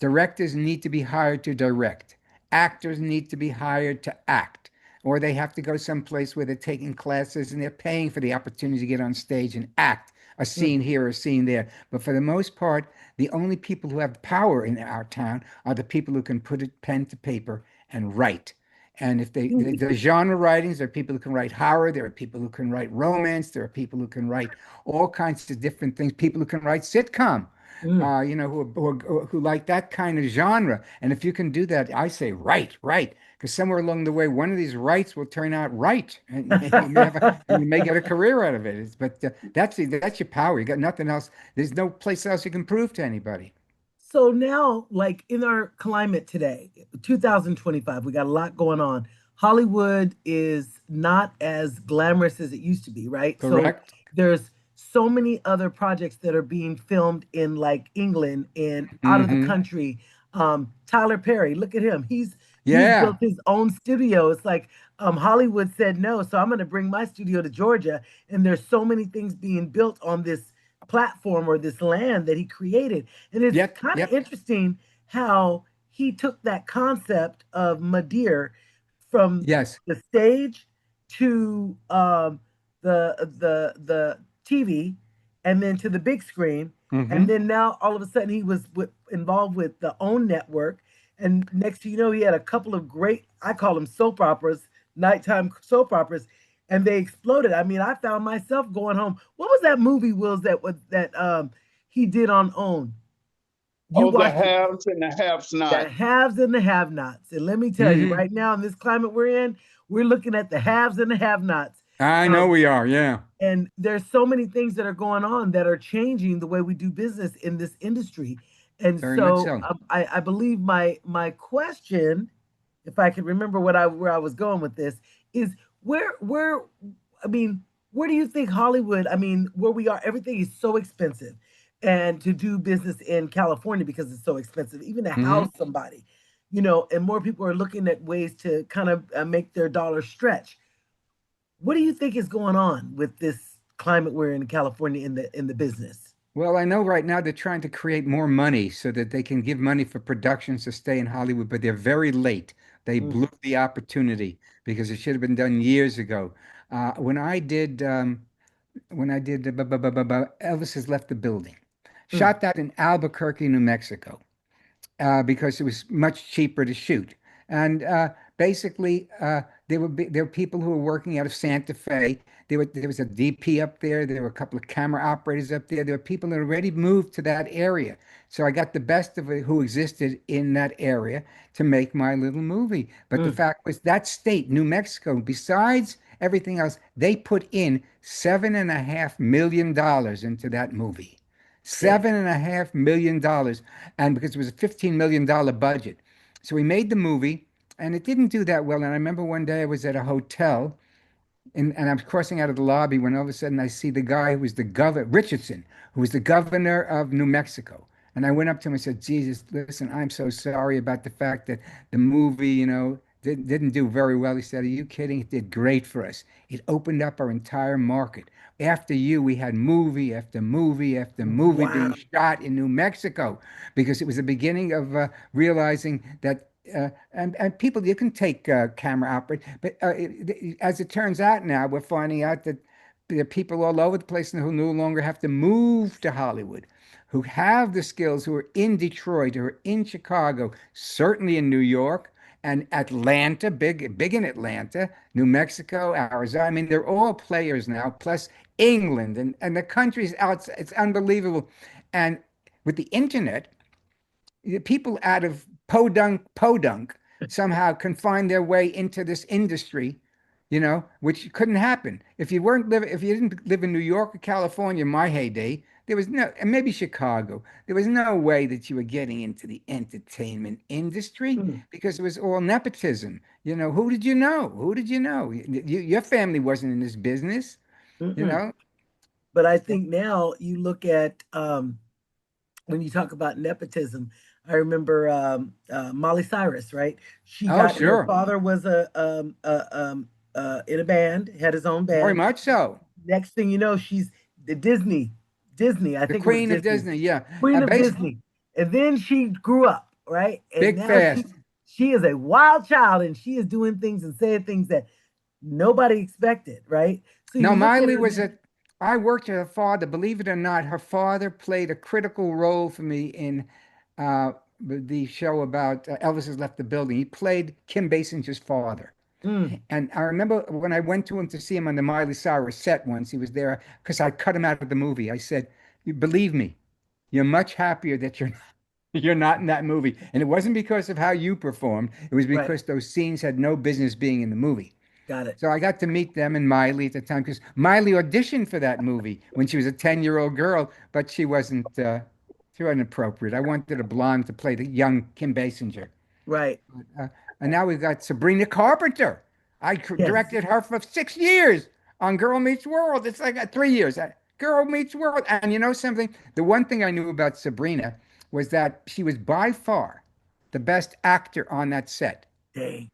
Directors need to be hired to direct. Actors need to be hired to act. Or they have to go someplace where they're taking classes and they're paying for the opportunity to get on stage and act a mm, scene here, a scene there. But for the most part, the only people who have power in our town are the people who can put a pen to paper and write. And if mm, the genre writings, there are people who can write horror, there are people who can write romance, there are people who can write all kinds of different things, people who can write sitcom, mm. who like that kind of genre. And if you can do that, I say write, because somewhere along the way, one of these rights will turn out right, and and you may get a career out of it. But that's your power. You got nothing else. There's no place else you can prove to anybody. So now, like in our climate today, 2025, we got a lot going on. Hollywood is not as glamorous as it used to be, right? So Correct? there's so many other projects that are being filmed in like England and out of the Hmm. country. Tyler Perry, look at him. He's built Yeah. his own studio. It's like Hollywood said no, so I'm going to bring my studio to Georgia. And there's so many things being built on this platform or this land that he created. And it's Yep. kind of Yep. interesting how he took that concept of Madeir from Yes. the stage to the TV, and then to the big screen, and Hmm. then now all of a sudden he was involved with the OWN network, and next thing you know, he had a couple of great, I call them soap operas, nighttime soap operas, and they exploded. I mean, I found myself going home. What was that movie, Wills, that he did on OWN? You Oh, the watched it, haves and the haves the not. haves and the have-nots. And let me tell you, Hmm. right now in this climate we're in, we're looking at the haves and the have-nots. I know Um, we are. Yeah. and there's so many things that are going on that are changing the way we do business in this industry. And Very much so so. I believe my question, if I could remember where I was going with this, is where I mean, where do you think Hollywood? I mean, where we are, everything is so expensive, and to do business in California because it's so expensive, even to house Hmm. somebody, and more people are looking at ways to kind of make their dollar stretch. What do you think is going on with this climate we're in California in the business? Well, I know right now they're trying to create more money so that they can give money for productions to stay in Hollywood, but they're very late. They Mm, blew the opportunity because it should have been done years ago. When I did Elvis Has Left the Building, mm, shot that in Albuquerque, New Mexico. Because it was much cheaper to shoot. And basically, there were people who were working out of Santa Fe. There was a DP up there. There were a couple of camera operators up there. There were people that already moved to that area. So I got the best of it who existed in that area to make my little movie. But the mm. fact was that state, New Mexico, besides everything else, they put in $7.5 million into that movie. Okay. $7.5 million, and because it was a $15 million budget. So we made the movie, and it didn't do that well. And I remember one day I was at a hotel, and I was crossing out of the lobby when all of a sudden I see the guy who was the governor, Richardson, who was the governor of New Mexico. And I went up to him and said, Jesus, listen, I'm so sorry about the fact that the movie, didn't do very well. He said, are you kidding? It did great for us. It opened up our entire market. After you, we had movie after movie after movie Wow. being shot in New Mexico because it was the beginning of realizing that. And people, you can take camera operate, but as it turns out now, we're finding out that there are people all over the place who no longer have to move to Hollywood, who have the skills, who are in Detroit, who are in Chicago, certainly in New York and Atlanta, big in Atlanta, New Mexico, Arizona. I mean, they're all players now, plus England and the countries out. It's unbelievable. And with the internet, the people out of podunk somehow can find their way into this industry, which couldn't happen if you didn't live in New York or California in my heyday. There was no, and maybe Chicago. There was no way that you were getting into the entertainment industry Mm, because it was all nepotism. Who did you know? Who did you know? Your family wasn't in this business, you mm-mm. know? But I think now you look at when you talk about nepotism, I remember Molly Cyrus, right? She Oh, got her sure. father was in a band, had his own Very band. much so. Next thing you know, she's the Disney. I The think it was Queen of Disney, Disney, yeah. Queen of Basically, Disney. And then she grew up, right? And big now fast. she is a wild child, and she is doing things and saying things that nobody expected, right? So you No, look at Miley her was now. I worked with her father. Believe it or not, her father played a critical role for me in the show about Elvis Has Left the Building. He played Kim Basinger's father. Mm, And I remember when I went to him to see him on the Miley Cyrus set once, he was there because I cut him out of the movie. I said, "You believe me, you're much happier that you're you're not in that movie." And it wasn't because of how you performed, it was right, because those scenes had no business being in the movie. got it. So I got to meet them and Miley at the time because Miley auditioned for that movie when she was a 10-year-old girl, but she wasn't appropriate. I wanted a blonde to play the young Kim Basinger. Right. Uh, and now we've got Sabrina Carpenter. Yes. Directed her for 6 years on Girl Meets World. It's like 3 years. Girl Meets World. And you know something? The one thing I knew about Sabrina was that she was by far the best actor on that set. Dang.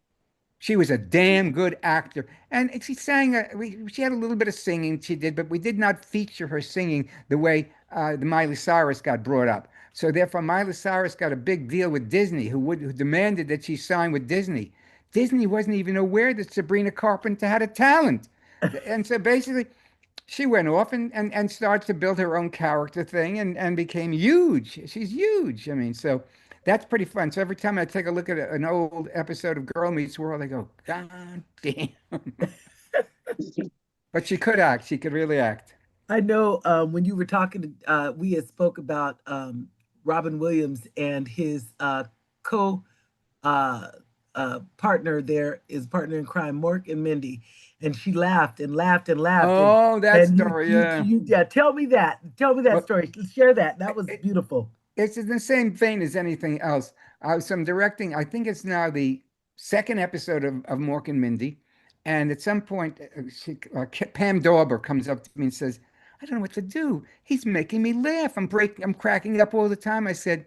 She was a damn good actor. And she sang, she had a little bit of singing, she did, but we did not feature her singing the way the Miley Cyrus got brought up. So therefore, Miley Cyrus got a big deal with Disney, who demanded that she sign with Disney. Disney wasn't even aware that Sabrina Carpenter had a talent. And so basically, she went off and started to build her own character thing and became huge. She's huge. I mean, so that's pretty fun. So every time I take a look at an old episode of Girl Meets World, I go, God damn. But she could act. She could really act. I know when you were talking, we had spoke about Robin Williams and his co uh, partner there, is partner in crime, Mork and Mindy, and she laughed and laughed and laughed, Oh, that and story, yeah. yeah, tell me that Well, story, share that. That was it, beautiful. it's in the same vein as anything else. So I'm directing, I think it's now the second episode of Mork and Mindy. And at some point, Pam Dauber comes up to me and says, I don't know what to do. He's making me laugh. I'm cracking up all the time. I said,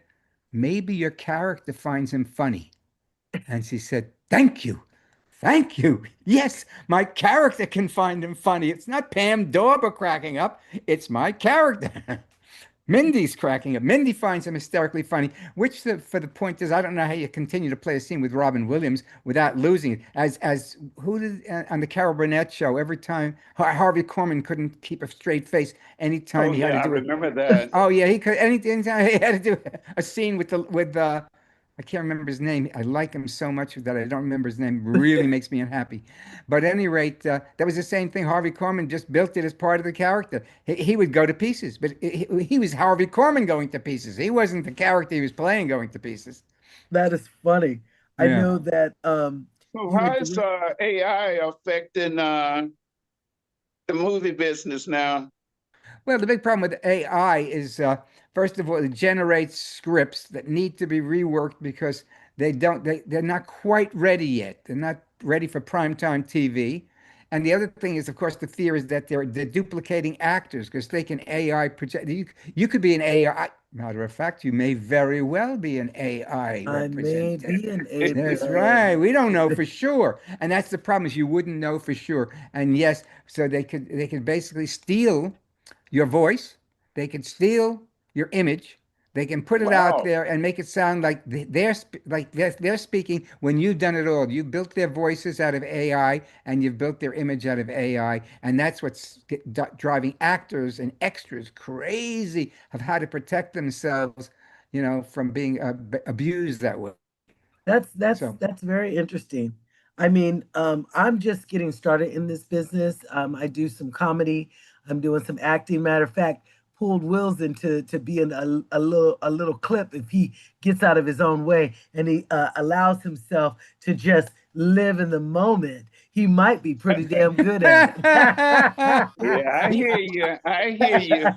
maybe your character finds him funny. And she said, thank you. Thank you. Yes, my character can find him funny. It's not Pam Dauber cracking up. It's my character. Mindy's cracking up. Mindy finds him hysterically funny, which for the point is, I don't know how you continue to play a scene with Robin Williams without losing it. As who did on the Carol Burnett show, every time Harvey Korman couldn't keep a straight face anytime Oh he had yeah, to I do it. remember that. Oh yeah, he could anytime he had to do a scene with I can't remember his name. I like him so much that I don't remember his name. Really makes me unhappy. But at any rate, that was the same thing. Harvey Korman just built it as part of the character. He would go to pieces, but he was Harvey Korman going to pieces. He wasn't the character he was playing going to pieces. That is funny. I Yeah. know that So you how had is direct, AI affecting the movie business now? Well, the big problem with AI is, first of all, it generates scripts that need to be reworked because they're not quite ready yet. They're not ready for primetime TV. And the other thing is, of course, the fear is that they're duplicating actors because they can AI project. You could be an AI. Matter of fact, you may very well be an AI I may representative. be an That's right. ABA. We don't know for sure. And that's the problem is you wouldn't know for sure. And yes, so they could basically steal your voice, they could steal your image, they can put it out Wow. there and make it sound like they're speaking when you've done it all. You built their voices out of AI and you've built their image out of AI, and that's what's driving actors and extras crazy of how to protect themselves, from being abused that way. That's that's So. that's very interesting. I mean, I'm just getting started in this business. I do some comedy. I'm doing some acting. Matter of fact, pulled Wills into to be in a little clip if he gets out of his own way and he allows himself to just live in the moment. He might be pretty damn good at Yeah, I it. hear you. I hear you.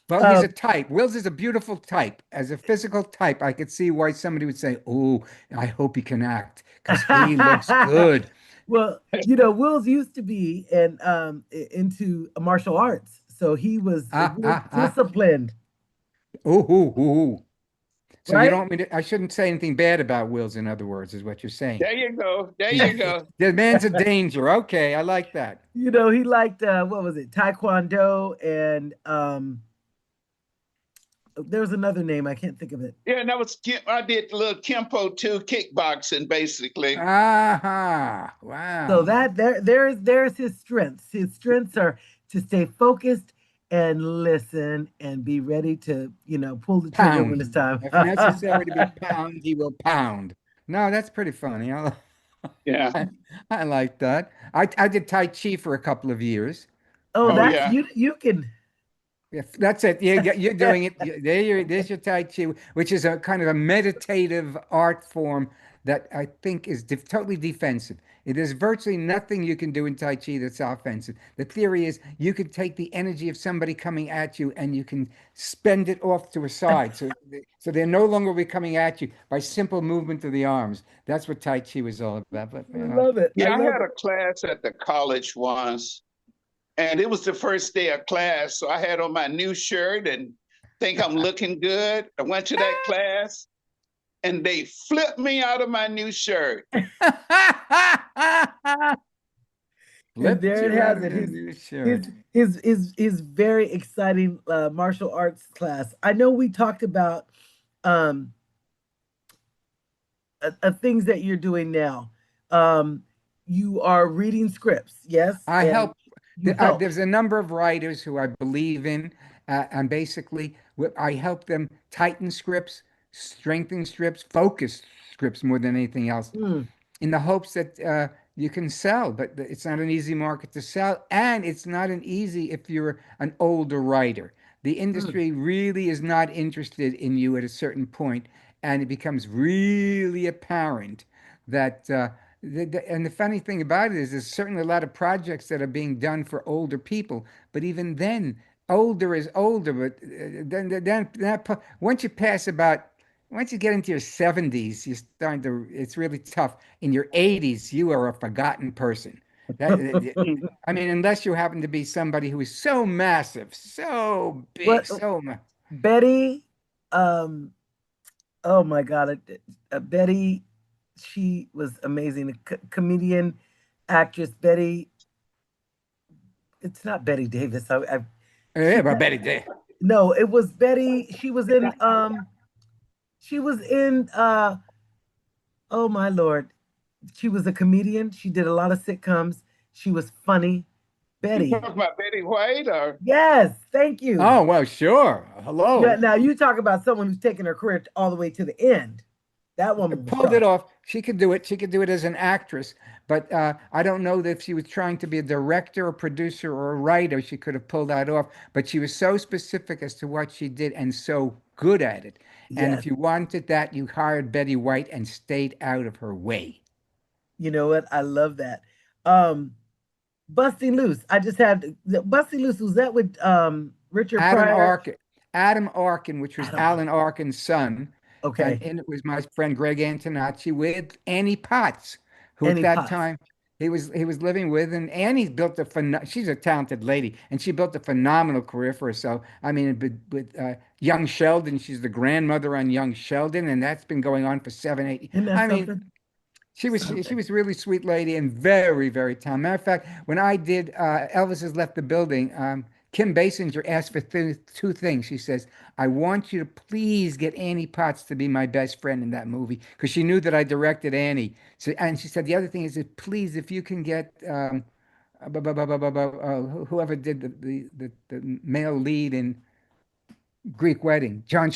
Well, he's a um, type. Wills is a beautiful type. As a physical type, I could see why somebody would say, "Oh, I hope he can act because he looks good." well, Wills used to be into martial arts, so he was Ah, real ah, ah. disciplined, Ooh, ooh, ooh, ooh. So you don't right? want me to, I shouldn't say anything bad about Wills, in other words, is what you're saying. There you go. There He's you go. the man's a danger. Okay, I like that. He liked what was it, Taekwondo, and there was another name I can't think of it. Yeah, and that was I did a little Kempo too, kickboxing basically. Aha. So Wow. that there's his strengths. His strengths are to stay focused and listen and be ready to pull the trigger when Pound. it's time. If necessary to be pound, he will pound. No, that's pretty funny. Yeah. I like that. I did Tai Chi for a couple of years. Oh, Oh Um, that's yeah. you can. If that's it. You're doing it. There's your Tai Chi, which is a kind of a meditative art form that I think is totally defensive. There's virtually nothing you can do in Tai Chi that's offensive. The theory is you could take the energy of somebody coming at you and you can spend it off to a side. So they're no longer be coming at you by simple movement of the arms. That's what Tai Chi was all about. But I love it. I Yeah, I love had a it. class at the college once, and it was the first day of class. So I had on my new shirt and think I'm looking good. I went to that class and they flipped me out of my new shirt. And Flipped there it you out has of it. the His new his shirt. his his his very exciting martial arts class. I know we talked about um things that you're doing now. Um, you are reading scripts, yes, I and help. you help. There's a number of writers who I believe in, and basically, I help them tighten scripts, strengthen scripts, focus scripts more than anything else Mm, in the hopes that you can sell, but it's not an easy market to sell, and it's not an easy if you're an older writer. The mm, industry really is not interested in you at a certain point, and it becomes really apparent that. And the funny thing about it is, there's certainly a lot of projects that are being done for older people, but even then, older is older. But then once you pass about once you get into your 70s, it's really tough. In your 80s, you are a forgotten person. Hmm. I mean, unless you happen to be somebody who is so massive, so big, But so ma Betty, um, oh my God, Betty, she was amazing. A comedian, actress, Betty. It's not Betty Davis. yeah, She but Betty did. no, it was Betty. She was in oh my Lord. She was a comedian. She did a lot of sitcoms. She was funny. You Betty. talking about Betty White or Yes, thank you. Oh, well, sure. Yeah, Hello. now you talk about someone who's taken her career all the way to the end. That woman was Pulled it sharp. off. She could do it. She could do it as an actress, but I don't know that if she was trying to be a director, or producer, or a writer, she could have pulled that off. But she was so specific as to what she did and so good at it. And if Yes. you wanted that, you hired Betty White and stayed out of her way. You know what? I love that. Um, Busting Loose. I just had Busting Loose. Was that with Richard Adam Pryor? Arkin, Adam Arkin, which was Adam. Alan Arkin's son, Okay. and it was my friend Greg Antonacci with Annie Potts, who at Annie that Potts. time, he was living with, and Annie built she's a talented lady, and she built a phenomenal career for herself. I mean, with young Sheldon, she's the grandmother on young Sheldon, and that's been going on for 7, 8. Isn't that I mean, something? she was a really sweet lady and very, very talented. Matter of fact, when I did Elvis Has Left the Building, Kim Basinger asked for two things. She says, "I want you to please get Annie Potts to be my best friend in that movie," because she knew that I directed Annie. So, and she said the other thing is that please, if you can get whoever did the male lead in Greek Wedding, John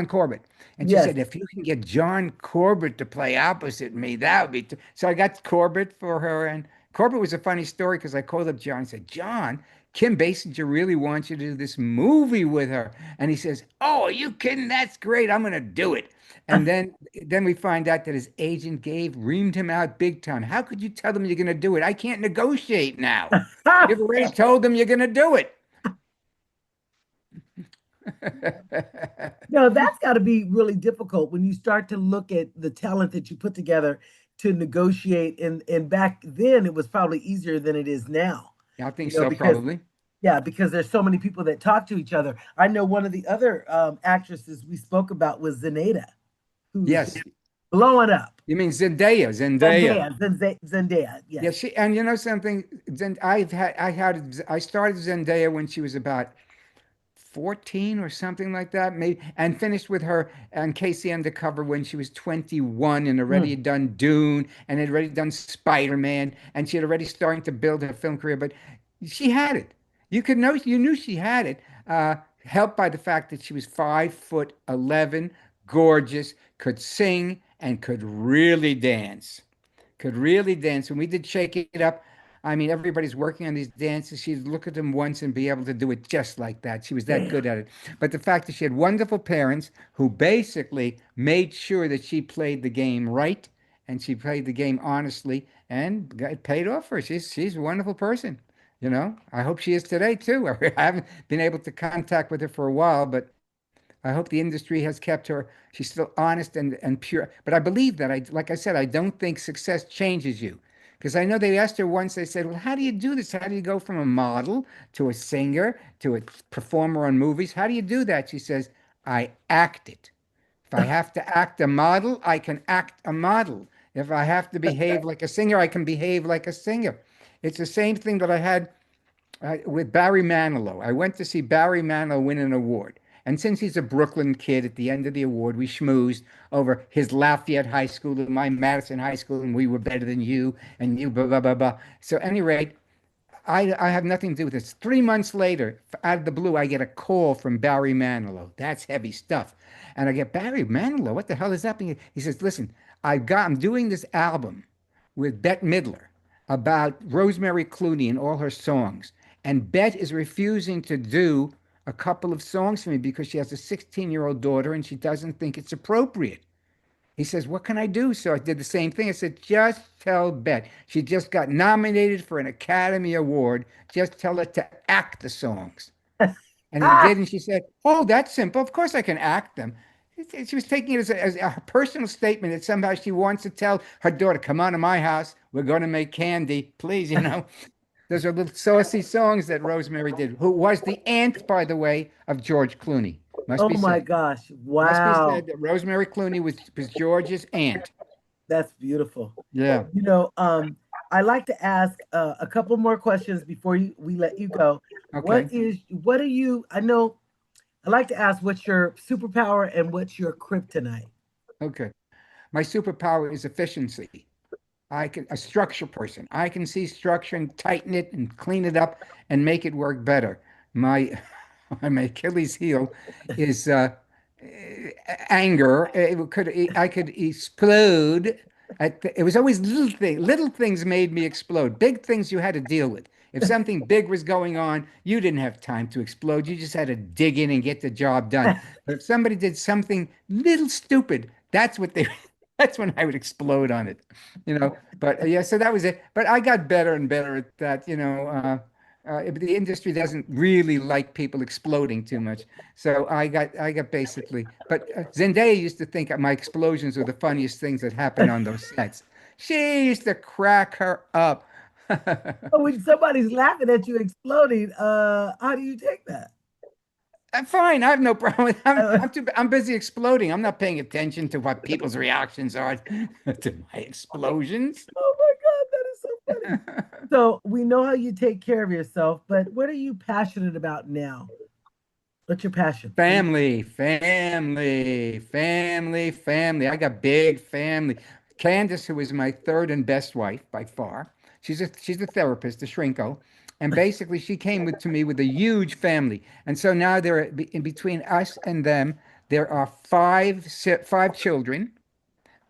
Corbett. And she Yes. said, if you can get John Corbett to play opposite me, that would be. So I got Corbett for her. And Corbett was a funny story because I called up John and said, John, Kim Basinger really wants you to do this movie with her. And he says, oh, are you kidding? That's great. I'm going to do it. And then we find out that his agent reamed him out big time. How could you tell them you're going to do it? I can't negotiate now. You've already told them you're going to do it. No, that's got to be really difficult when you start to look at the talent that you put together to negotiate. And back then, it was probably easier than it is now. Yeah, I think You know, so, because probably. yeah, because there's so many people that talk to each other. I know one of the other actresses we spoke about was Zenaida, who's just Yes. blowing up. You mean Zendaya? Zendaya. Zendaya, Zendaya, Yeah, yes. and you know something? I started Zendaya when she was about 14 or something like that, maybe, and finished with her and Casey Undercover when she was 21 and already Mm. had done Dune and had already done Spider-Man, and she had already starting to build her film career, but she had it. You knew she had it, helped by the fact that she was 5'11", gorgeous, could sing and could really dance. Could really dance. When we did Shake It Up, I mean, everybody's working on these dances. She'd look at them once and be able to do it just like that. She was that Damn. good at it. But the fact that she had wonderful parents who basically made sure that she played the game right and she played the game honestly and it paid off for her. She's a wonderful person. You know, I hope she is today too. I haven't been able to contact with her for a while, but I hope the industry has kept her. She's still honest and pure. But I believe that like I said, I don't think success changes you. Because I know they asked her once, they said, well, how do you do this? How do you go from a model to a singer to a performer on movies? How do you do that? She says, I act it. If I have to act a model, I can act a model. If I have to behave like a singer, I can behave like a singer. It's the same thing that I had with Barry Manilow. I went to see Barry Manilow win an award. And since he's a Brooklyn kid, at the end of the award, we schmoozed over his Lafayette High School and my Madison High School, and we were better than you, and you, blah, blah, blah, blah. So, at any rate, I have nothing to do with this. 3 months later, out of the blue, I get a call from Barry Manilow. That's heavy stuff. And I get, Barry Manilow, what the hell is happening? He says, listen, I'm doing this album with Bette Midler about Rosemary Clooney and all her songs. And Bette is refusing to do a couple of songs for me because she has a 16-year-old daughter and she doesn't think it's appropriate. He says, what can I do? So I did the same thing. I said, just tell Bette. She just got nominated for an Academy Award. Just tell her to act the songs. And he Ah, did. And she said, oh, that's simple. Of course I can act them. She was taking it as a personal statement that somehow she wants to tell her daughter, come on to my house. We're going to make candy. Please, you know. Those are little saucy songs that Rosemary did, who was the aunt, by the way, of George Clooney. Must oh be my said. gosh. Must be Wow. said that Rosemary Clooney was George's aunt. That's beautiful. Yeah. You know, I like to ask a couple more questions before we let you go. Okay. What are you, I know, I like to ask what's your superpower and what's your kryptonite? Okay. My superpower is efficiency. A structure person. I can see structure and tighten it and clean it up and make it work better. My my Achilles heel is anger. I could explode. It was always little things. Little things made me explode. Big things you had to deal with. If something big was going on, you didn't have time to explode. You just had to dig in and get the job done. But if somebody did something little stupid, that's when I would explode on it, you know. But yeah, so that was it. But I got better and better at that, you know. The industry doesn't really like people exploding too much, so I got basically. But Zendaya used to think my explosions were the funniest things that happened on those sets. She used to crack her up. So when somebody's laughing at you exploding, how do you take that? I'm fine. I have no problem. Uh, I'm busy exploding. I'm not paying attention to what people's reactions are to my explosions. oh my God, that is so funny. So we know how you take care of yourself, but what are you passionate about now? What's your passion? What do you? Family, family, family, family. I got big family. Candace, who is my third and best wife by far, she's a therapist, a shrinko, and basically she came to me with a huge family, and so now in between us and them, there are five children,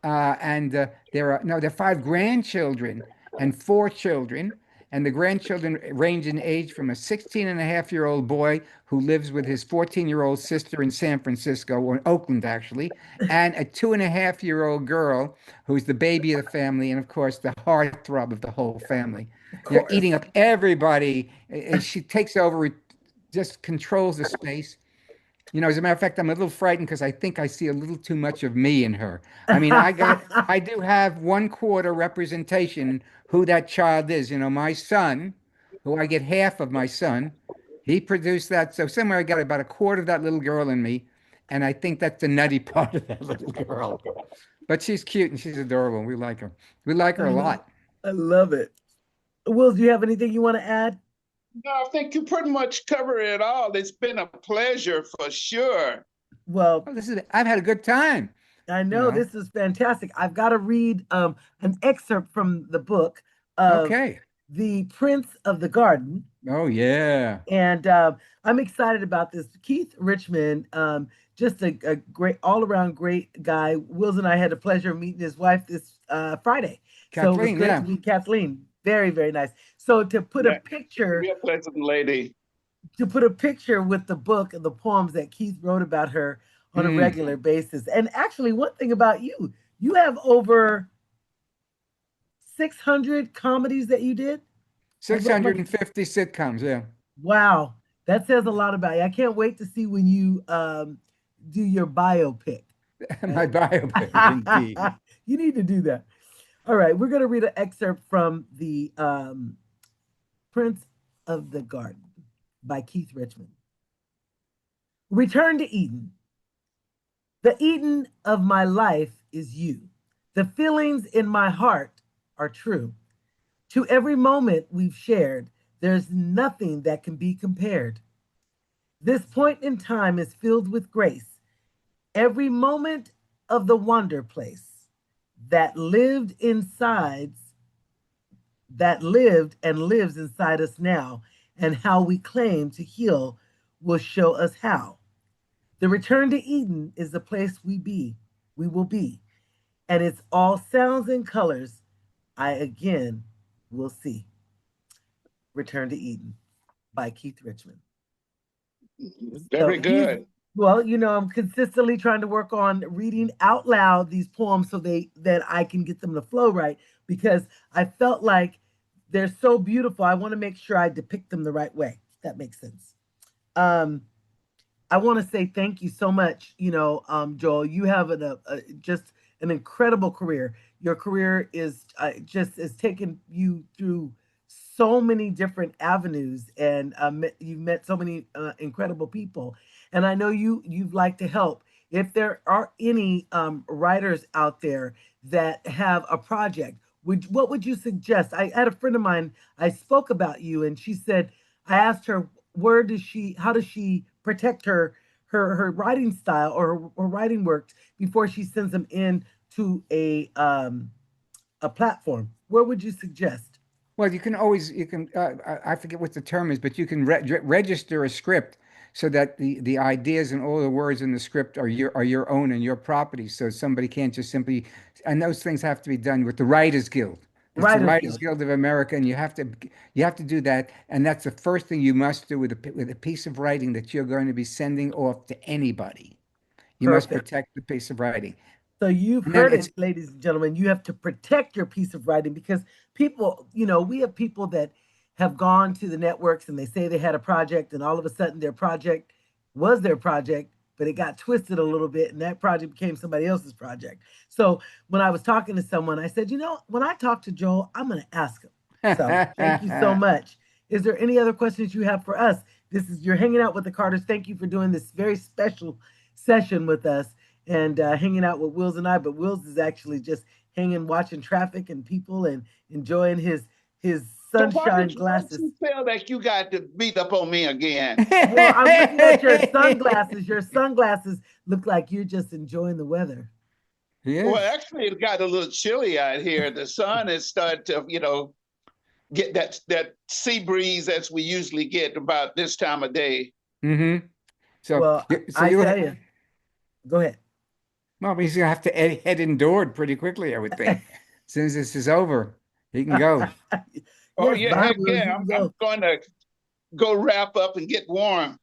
and there are five grandchildren and four children. And the grandchildren range in age from a 16-and-a-half-year-old boy who lives with his 14-year-old sister in San Francisco, or in Oakland, actually, and a 2-and-a-half-year-old girl who's the baby of the family, and of course, the heartthrob of the whole family. Of Eating course. up everybody. She takes over, just controls the space. As a matter of fact, I'm a little frightened because I think I see a little too much of me in her. I mean, I do have 1/4 representation who that child is. My son, who I get half of my son, he produced that. So somewhere I got about 1/4 of that little girl in me, and I think that's the nutty part of that little girl. But she's cute and she's adorable. We like her. We like I her a love, lot. I love it. Will, do you have anything you want to add? No, I think you pretty much cover it all. It's been a pleasure for sure. Well, Oh, I've had a good time. I You know know. this is fantastic. I've got to read an excerpt from the book of Okay. The Prince of the Garden. Oh yeah. And I'm excited about this. Keith Richmond, just a great, all around great guy. Wills and I had the pleasure of meeting his wife this Friday. So it was Kathleen, great to yeah. meet Kathleen. Very, very nice. So Yeah, real pleasant lady. to put a picture with the book and the poems that Keith wrote about her on a Mm. regular basis. And actually, one thing about you, you have over 600 comedies that you did. I read my 650 sitcoms, yeah. Wow, that says a lot about you. I can't wait to see when you do your biopic. My biopic, indeed. You need to do that. All right, we're going to read an excerpt from the Prince of the Garden by Keith Richmond. Return to Eden. The Eden of my life is you. The feelings in my heart are true. To every moment we've shared, there's nothing that can be compared. This point in time is filled with grace. Every moment of the wonder place that lived inside, that lived and lives inside us now, and how we claim to heal will show us how. The return to Eden is the place we will be, and it's all sounds and colors I again will see. Return to Eden by Keith Richmond. So Very he's good. well, I'm consistently trying to work on reading out loud these poems so they that I can get them to flow right because I felt like they're so beautiful. I want to make sure I depict them the right way. If that makes sense. Um, I want to say thank you so much. Joel, you have just an incredible career. Your career is just has taken you through so many different avenues, and you've met so many incredible people. And I know you've liked to help. If there are any writers out there that have a project, what would you suggest? I had a friend of mine. I spoke about you, and she said I asked her how does she protect her writing style or her writing work before she sends them in to a platform. Where would you suggest? Well, I forget what the term is, but you can register a script so that the ideas and all the words in the script are your own and your property. So somebody can't just simply, and those things have to be done with the Writers Guild. It's the Writers Writers Guild. Guild of America, and you have to do that, and that's the first thing you must do with a piece of writing that you're going to be sending off to anybody. You must Perfect. protect the piece of writing, So you've and then heard it's it, ladies and gentlemen. You have to protect your piece of writing because people, we have people that have gone to the networks and they say they had a project, and all of a sudden their project was their project, but it got twisted a little bit, and that project became somebody else's project. So when I was talking to someone, I said, when I talk to Joel, I'm going to ask him. So thank you so much. Is there any other questions you have for us? This is you're hanging out with the Carters. Thank you for doing this very special session with us and hanging out with Wills and I. But Wills is actually just hanging, watching traffic and people, and enjoying his So sunshine why did glasses. you feel like you got to beat up on me again? Well, I'm looking at your sunglasses. Your sunglasses look like you're just enjoying the weather. Well, Yes. actually, it got a little chilly out here. The sun has started to, get that sea breeze as we usually get about this time of day. Mm-hmm. So, Well, so I you'll, tell you, go ahead. well, he's gonna have to head indoors pretty quickly, I would think. As soon as this is over, he can go. Oh Yes, yeah, bye, heck Wills. yeah! You I'm, can I'm go. going to go wrap up and get warm.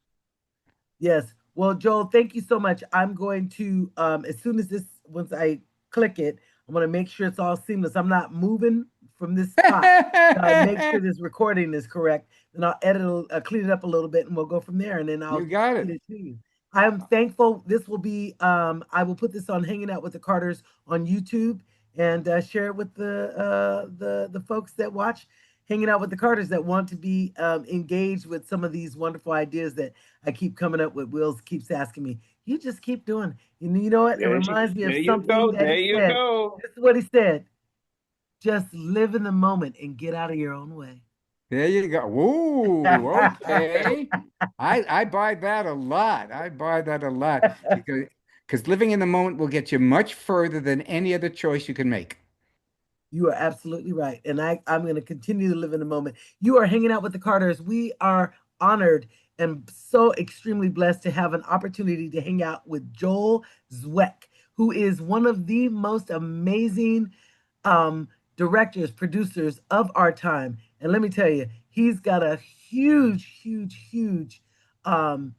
Yes. Well, Joel, thank you so much. I'm going to, as soon as this, once I click it, I'm going to make sure it's all seamless. I'm not moving from this spot. Make sure this recording is correct. And I'll edit, clean it up a little bit, and we'll go from there. And then You I'll got get it. it to you. I'm thankful. This will be, I will put this on Hanging Out with the Carters on YouTube and share it with the folks that watch Hanging Out with the Carters that want to be engaged with some of these wonderful ideas that I keep coming up with. Wills keeps asking me, you just keep doing. And you know what? It reminds me of There you something go. that There he you said. go. This is what he said. Just live in the moment and get out of your own way. There you go. Whoa, okay. I buy that a lot. I buy that a lot because living in the moment will get you much further than any other choice you can make. You are absolutely right. And I'm going to continue to live in the moment. You are hanging out with the Carters. We are honored and so extremely blessed to have an opportunity to hang out with Joel Zwick, who is one of the most amazing directors, producers of our time. And let me tell you, he's got a huge um,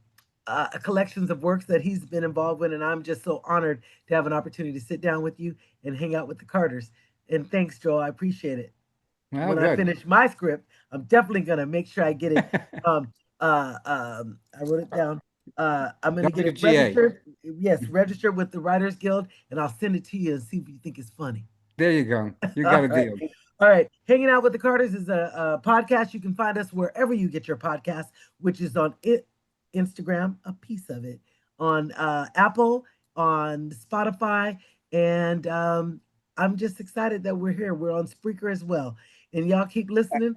collections of works that he's been involved with. And I'm just so honored to have an opportunity to sit down with you and hang out with the Carters. And thanks, Joel. I appreciate it. Well, When I good. finish my script, I'm definitely gonna make sure I get it. I wrote it down. I'm gonna get it WGA. registered. Yes, registered with the Writers Guild, and I'll send it to you and see if you think it's funny. There you go. You got All a right. deal. All right. Hanging Out with the Carters is a podcast. You can find us wherever you get your podcast, which is on Instagram, a piece of it, on Apple, on Spotify, and I'm just excited that we're here. We're on Spreaker as well. And y'all keep listening.